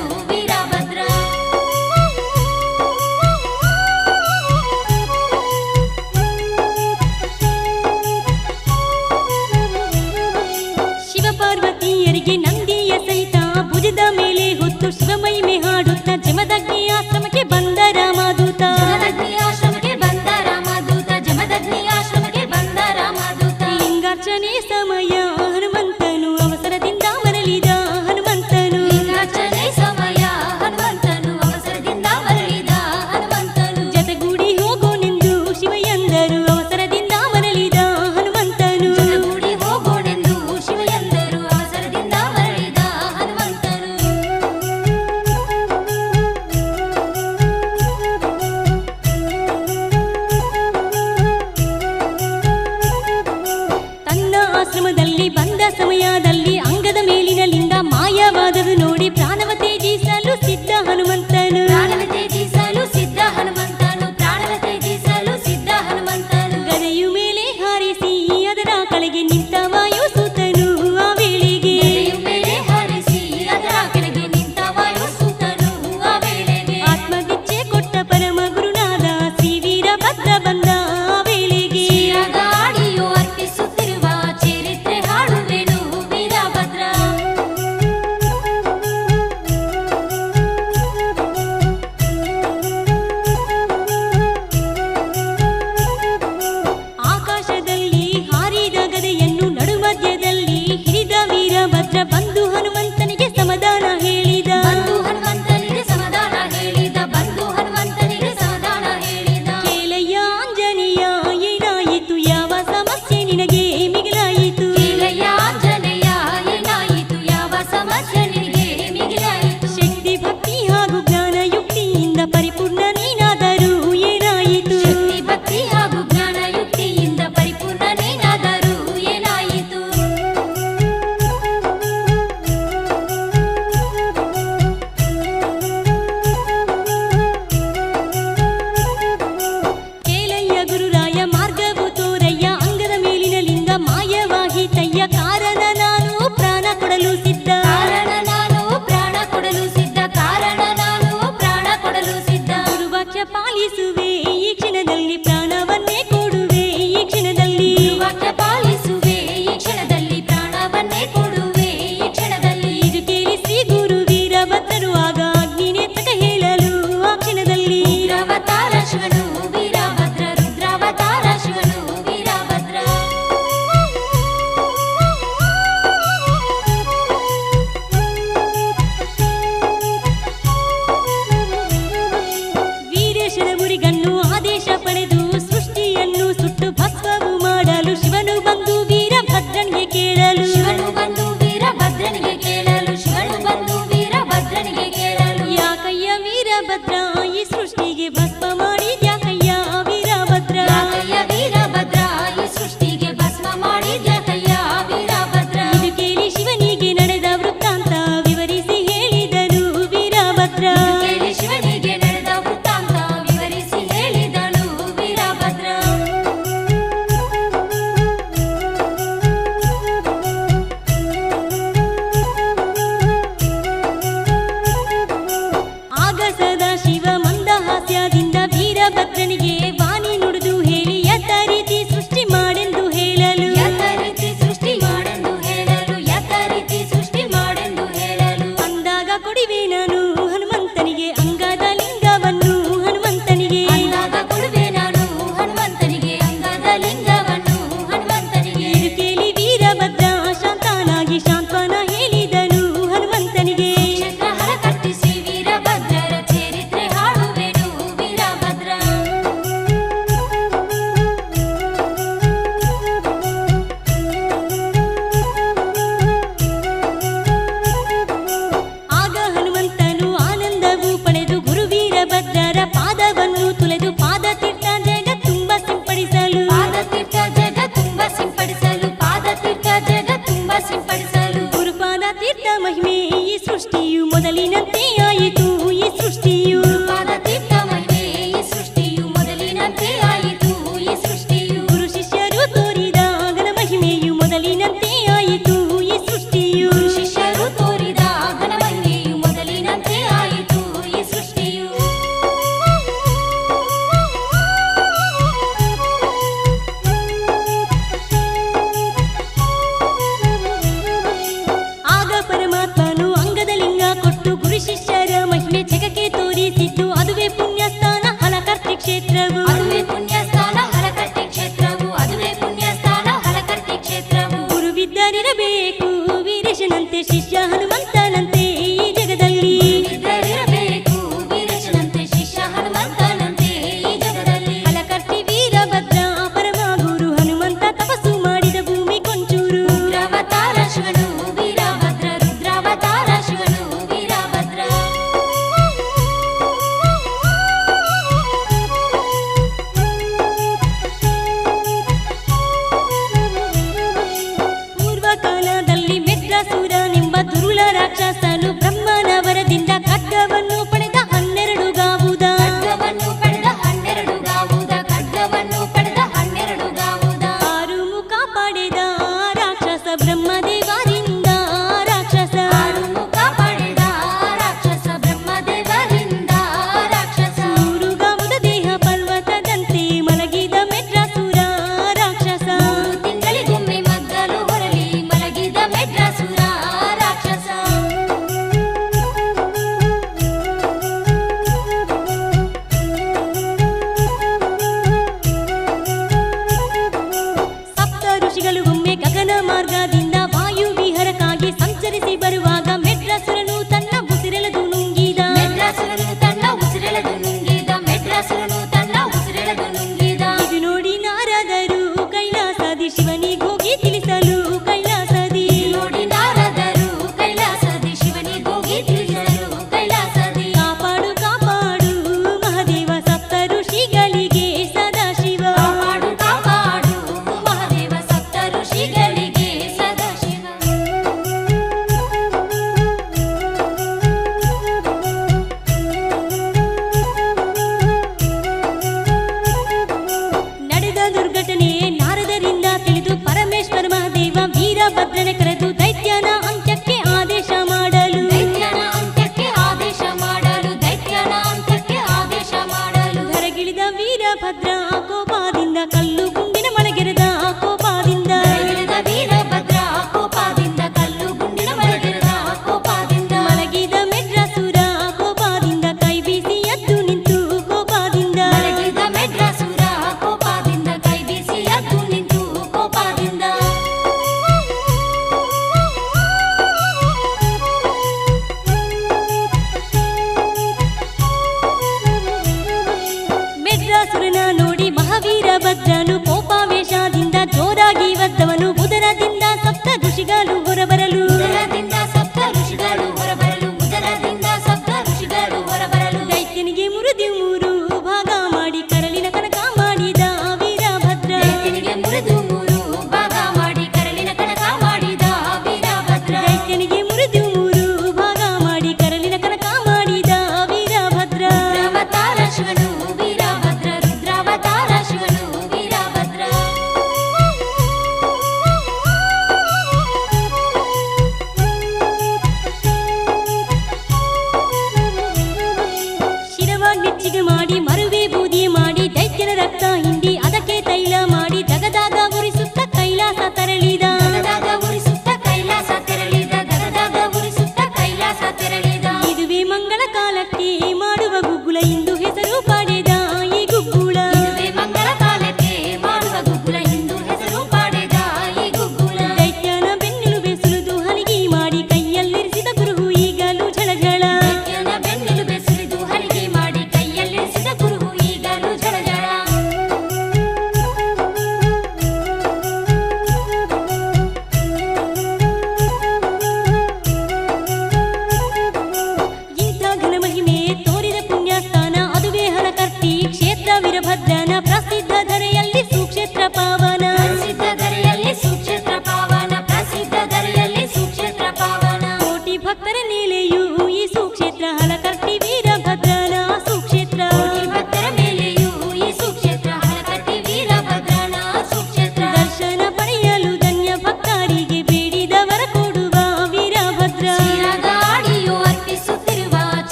ಮೊದಲಿನಂತೆ ಆಯಿತು ಈ ಸೃಷ್ಟಿಯು ಗುರುಪಾದ ತೀರ್ಥ ಮಹಿಮೆ ಈ ಸೃಷ್ಟಿಯು ಮೊದಲಿನಂತೆ ಆಯಿತು ಈ ಸೃಷ್ಟಿಯು ಗುರು ಶಿಷ್ಯರು ತೋರಿದ ಘನ ಮಹಿಮೆಯು ಮೊದಲಿನಂತೆ ಆಯಿತು ಈ ಸೃಷ್ಟಿಯು ಗುರು ಶಿಷ್ಯರು ತೋರಿದ ಘನ ಮಹಿಮೆಯು ಮೊದಲಿನಂತೆ ಆಯಿತು ಈ ಸೃಷ್ಟಿಯು ಆಗ ಪರಮಾತ್ಮನು ಅಂಗದ ಲಿಂಗ ಕೊಟ್ಟು ಗುರು ಶಿಷ್ಯರ ಮಹಿಮೆ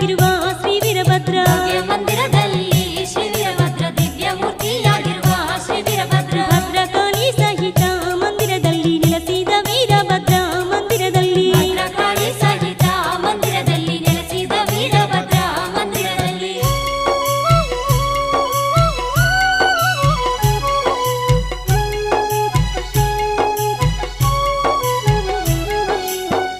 ಮೂರ್ತಿಯಾಗಿರುವ ಶ್ರೀ ವೀರಭದ್ರ ಭವ್ಯ ಮಂದಿರದಲ್ಲಿ ಶ್ರೀ ವೀರಭದ್ರ ದಿವ್ಯ ಮೂರ್ತಿಯಾಗಿರುವ ಶ್ರೀ ವೀರಭದ್ರ ಭದ್ರಕಾಳಿ ಸಹಿತ ಮಂದಿರದಲ್ಲಿ ನೆಲೆಸಿದ ವೀರಭದ್ರ ಮಂದಿರದಲ್ಲಿ ಭದ್ರಕಾಳಿ ಸಹಿತ ಮಂದಿರದಲ್ಲಿ ನೆಲೆಸಿದ ವೀರಭದ್ರ ಮಂದಿರದಲ್ಲಿ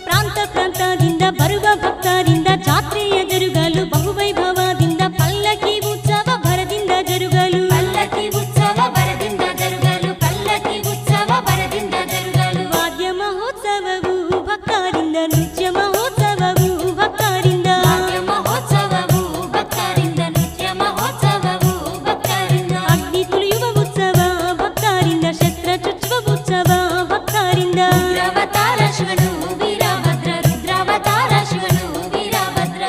ಪ್ರಾಂತ ಪ್ರಾಂತದಿಂದ ಬರುವ ಭಕ್ತರಿಂದ ಜಾತ್ರೆಯ ಜರುಗಲು ಬಹುವೈಭವದಿಂದ ಪಲ್ಲಕ್ಕಿ ಉತ್ಸವ ಭರದಿಂದ ಜರುಗಲು ಪಲ್ಲಕ್ಕಿ ಉತ್ಸವ ಬರದಿಂದ ಜರುಗಲು ಪಲ್ಲಕ್ಕಿ ಉತ್ಸವ ಬರದಿಂದ ಜರುಗಲು ವಾದ್ಯ ಮಹೋತ್ಸವವು ಭಕ್ತರಿಂದ ನೃತ್ಯ ಮಹೋತ್ಸವವು ಭಕ್ತರಿಂದ ವಾದ್ಯ ಮಹೋತ್ಸವವು ಭಕ್ತರಿಂದ ನೃತ್ಯ ಮಹೋತ್ಸವವು ಭಕ್ತರಿಂದ ಅಗ್ನಿ ತುಳಿಯುವ ಉತ್ಸವ ಭಕ್ತರಿಂದ ಶಸ್ತ್ರ ಚುಚ್ಚುವ ಉತ್ಸವ ಭಕ್ತರಿಂದ ರುದ್ರಾವತಾರ ಶಿವನು ವೀರಭದ್ರ ರುದ್ರಾವತಾರ ಶಿವನು ವೀರಭದ್ರ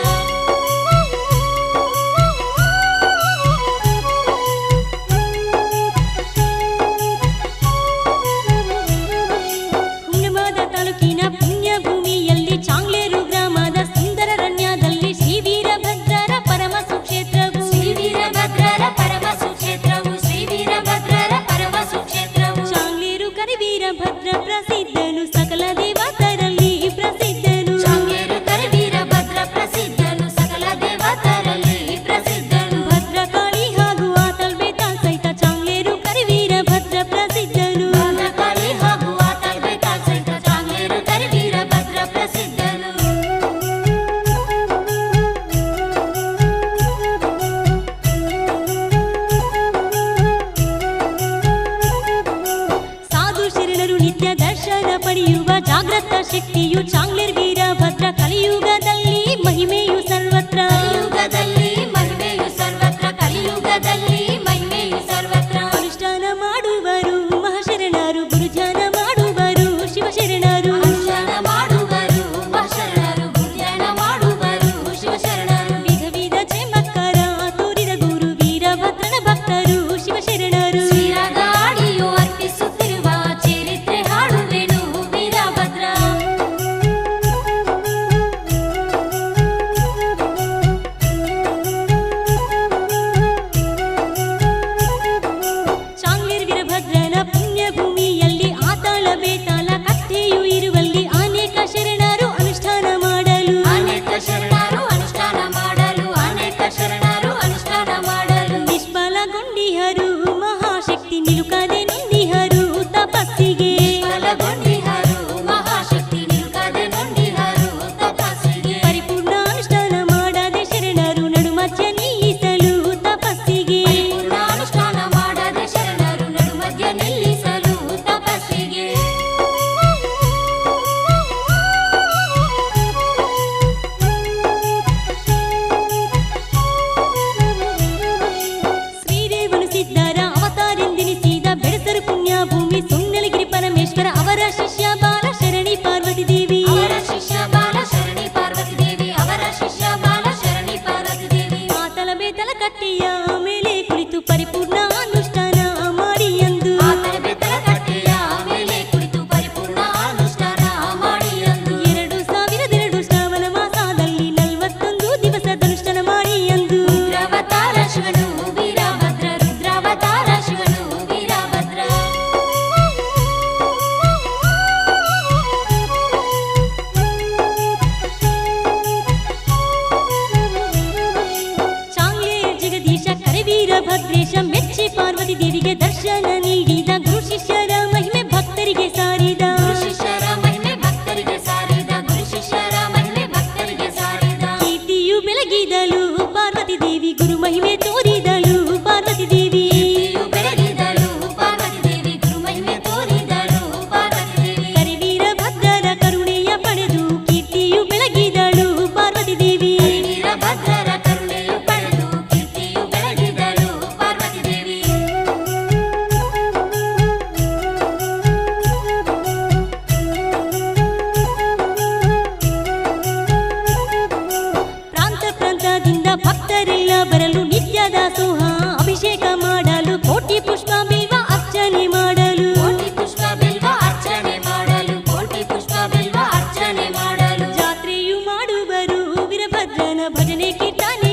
ಹುಮ್ನಾಬಾದ ತಾಲೂಕಿನ ಪುಣ್ಯ ಭೂಮಿಯಲ್ಲಿ ಚಾಂಗ್ಲೇರು ಗ್ರಾಮದ ಸುಂದರ ರಣ್ಯದಲ್ಲಿ ಶ್ರೀ ವೀರಭದ್ರರ ಪರಮ ಸುಕ್ಷೇತ್ರವು ಶ್ರೀ ವೀರಭದ್ರರ ಪರಮ ಸುಕ್ಷೇತ್ರವು ಶ್ರೀ ವೀರಭದ್ರರ ಪರಮ ಸುಕ್ಷೇತ್ರವು ಚಾಂಗ್ಲೇರು ಕರಿವೀರಭದ್ರ ಪ್ರಸಿದ್ಧನು ಸಕಲ ದೇವತರಲ್ಲಿ ಪ್ರಸಿದ್ಧನು ಚಾಂಗೇರು ಕರಿವೀರಭದ್ರ ಪ್ರಸಿದ್ಧನು ಸಕಲ ದೇವತರಲ್ಲಿ ಪ್ರಸಿದ್ಧನು ಭದ್ರಕಾಳಿ ಹಾಗೂ ಆತಲ್ ಬೇತಾಲ್ ಸಹಿತ ಚಾಂಗ್ಲೇರು ಕರಿವೀರಭದ್ರ ಪ್ರಸಿದ್ಧನು ಭದ್ರಕಾಳಿ ಹಾಗೂ ಆತಲ್ ಬೇತಾಲ್ ಸಹಿತ ಚಾಂಗೇರು ಕರಿವೀರಭದ್ರ ಪ್ರಸಿದ್ಧನು ಸಾಧು ಶರಣರು ನಿತ್ಯ ದರ್ಶನ ಪಡೆಯುವ ಜಾಗೃತ ಶಕ್ತಿಯು ಚಾಂಗ್ಲೇರ್ ವೀರಭದ್ರ ಕಲಿಯುಗದಲ್ಲಿ ಮಹಿಮೆಯು ಸರ್ವತ್ರ ಕಲಿಯುಗದಲ್ಲಿ ಮಹಿಮೆಯು ಸರ್ವತ್ರ ಕಲಿಯುಗದಲ್ಲಿ ಮಹಿಮೆಯು ಸರ್ವತ್ರ ಅನುಷ್ಠಾನ ಮಾಡುವರು ಮಹಾಶರಣರು ಗುರುಧ್ಯಾನ ಮಾಡುವರು ಶಿವಶರಣರು ಅನುಷ್ಠಾನ ಮಾಡುವರು ಮಹಾಶರಣರು ಗುರುಧ್ಯಾನ ಮಾಡುವರು ಶಿವಶರಣರು ವಿಧ ವಿಧ ಚಮತ್ಕಾರ ತೋರಿದ ಗುರು ವೀರಭದ್ರನ ಭಕ್ತರು ಶಿವಶರಣರು ಶ್ರೀರಾಗಾಡಿಯು ಅರ್ಪಿಸುತ್ತಿರುವ ಚರಿತ್ರೆ ಹಾಡುವೆನು ವೀರಭದ್ರ ಚಾಂಗ್ಲೇರ್ ವೀರಭದ್ರನ ಪುಣ್ಯ ಭೂಮಿಯಲ್ಲಿ ಆತಾಳ ಬೇತಾಳ ಕಥೆಯು ಇರುವಲ್ಲಿ ಅನೇಕ ಶರಣರು ಅನುಷ್ಠಾನ ಮಾಡಲು ಅನೇಕ ಶರಣರು ಅನುಷ್ಠಾನ ಮಾಡಲು ಅನೇಕ ಶರಣರು ಅನುಷ್ಠಾನ ಮಾಡಲು ನಿಷ್ಫಲಗೊಂಡಿಹರು ಮಹಾಶಕ್ತಿ ನಿಲುಕದೆ ನೊಂದಿಹರು ತಪಸ್ಸಿಗೆ ಫಲಗೊಂಡಿಹರು ಮಹಾಶಕ್ತಿ ನಿಲುಕದೆ ನೊಂದಿಹರು ತಪಸ್ಸಿಗೆ ಪರಿಪೂರ್ಣ ಅನುಷ್ಠಾನ ಮಾಡದೆ ಶರಣರು ನಡುಮಧ್ಯ ನಿಲ್ಲಿಸಲು ತಪಸ್ಸಿಗೆ ಪೂರ್ಣ ಅನುಷ್ಠಾನ ಮಾಡದೆ ಶರಣರು ನಡುಮಧ್ಯ ನಿಲ್ಲಿಸಲು ತಪಸ್ಸಿಗೆ ಶ್ರೀರೇವನು ಸಿದ್ಧರ ಅವತಾರೆಂದೆನಿಸಿದ ಬೆಳಸರು ಪುಣ್ಯ ಭೂಮಿ ಸುಣ್ಣಲಗಿರಿ ಪರಮೇಶ್ವರ ಅವರ ಶಿಷ್ಯ ಬಾಲ ಶರಣಿ ಪಾರ್ವತಿ ದೇವಿ ಅವರ ಶಿಷ್ಯ ಬಾಲ ಶರಣಿ ಪಾರ್ವತಿ ದೇವಿ ಅವರ ಶಿಷ್ಯ ಬಾಲ ಶರಣಿ ಪಾರ್ವತಿ ದೇವಿ ಆತಲ ಬೇತಲ ಕಟ್ಟೆಯ ಮೇಲೆ ಕುಳಿತು ಪರಿಪೂರ್ಣ ಅನುಷ್ಠಾನ ಮಾಡಿ ಎಂದು ಆತನ ಬೆತ್ತಲ ಕಟ್ಟೆಯ ಮೇಲೆ ಕುಳಿತು ಪರಿಪೂರ್ಣ ಅನುಷ್ಠಾನ ಮಾಡಿ ಎಂದು 2002 ಶ್ರಾವಣ ಮಾಸದಲ್ಲಿ 41 ದಿವಸದ ಅನುಷ್ಠಾನ ಮಾಡಿ ಎಂದು ರುದ್ರಾವತಾರ ಶಿವನು ವೀರಭದ್ರ ರುದ್ರಾವತಾರ ಶಿವನು ವೀರಭದ್ರ ಚಾಂಗ್ಲೇರ್ ಜಗದೀಶ ಕರಿವೀರಭದ್ರೇಶ ಮೆಚ್ಚಿ ಪಾರ್ವತಿ ದೇವಿಗೆ ದರ್ಶನ ನೀಡಿದ ಗುರು ಶಿಷ್ಯರ ಮಹಿಮೆ ಭಕ್ತರಿಗೆ ಸಾರಿದ ಗುರು ಶಿಷ್ಯರ ಮಹಿಮೆ ಭಕ್ತರಿಗೆ ಸಾರಿದ ಗುರು ಶಿಷ್ಯರ ಮಹಿಮೆ ಭಕ್ತರಿಗೆ ಸಾರಿದ ಕೀರ್ತಿಯು ಬೆಳಗಿದಲು ಪಾರ್ವತಿ ದೇವಿ ಗುರು ಮಹಿಮೆ ತೋರಿದಳು ಪಾರ್ವತಿ ದೇವಿ ಕೀರ್ತಿಯು ಬೆಳಗಿದಳು ಪಾರ್ವತಿ ದೇವಿ ಗುರು ಮಹಿಮೆ ತೋರಿದಳು ಪಾರ್ವತಿ ದೇವಿ ಕರಿವೀರಭದ್ರರ ಕರುಣೆಯ ಪಡೆದು ಕೀರ್ತಿಯು ಬೆಳಗಿದಳು ಪಾರ್ವತಿ ದೇವಿ ವೀರಭದ್ರರ ಕರುಣೆಯು ಪಡೆದು ಕೀರ್ತಿಯು ಬೆಳಗಿದಳು ಪಾರ್ವತಿ ದೇವಿ ಪ್ರಾಂತ ಪ್ರಾಂತದಿಂದ ಭಕ್ತರೆಲ್ಲ ಬರಲು ನಿತ್ಯ ದಾಸೋಹ ಅಭಿಷೇಕ ಮಾಡಲು ಕೋಟಿ ಪುಷ್ಪ ಬಿಲ್ವ ಅರ್ಚನೆ ಮಾಡಲು ಕೋಟಿ ಪುಷ್ಪ ಬಿಲ್ವ ಅರ್ಚನೆ ಮಾಡಲು ಕೋಟಿ ಪುಷ್ಪ ಬಿಲ್ವ ಅರ್ಚನೆ ಮಾಡಲು ಜಾತ್ರೆಯು ಮಾಡುವರು ವೀರಭದ್ರನ ಭಜನೆ ಕೀರ್ತನೆ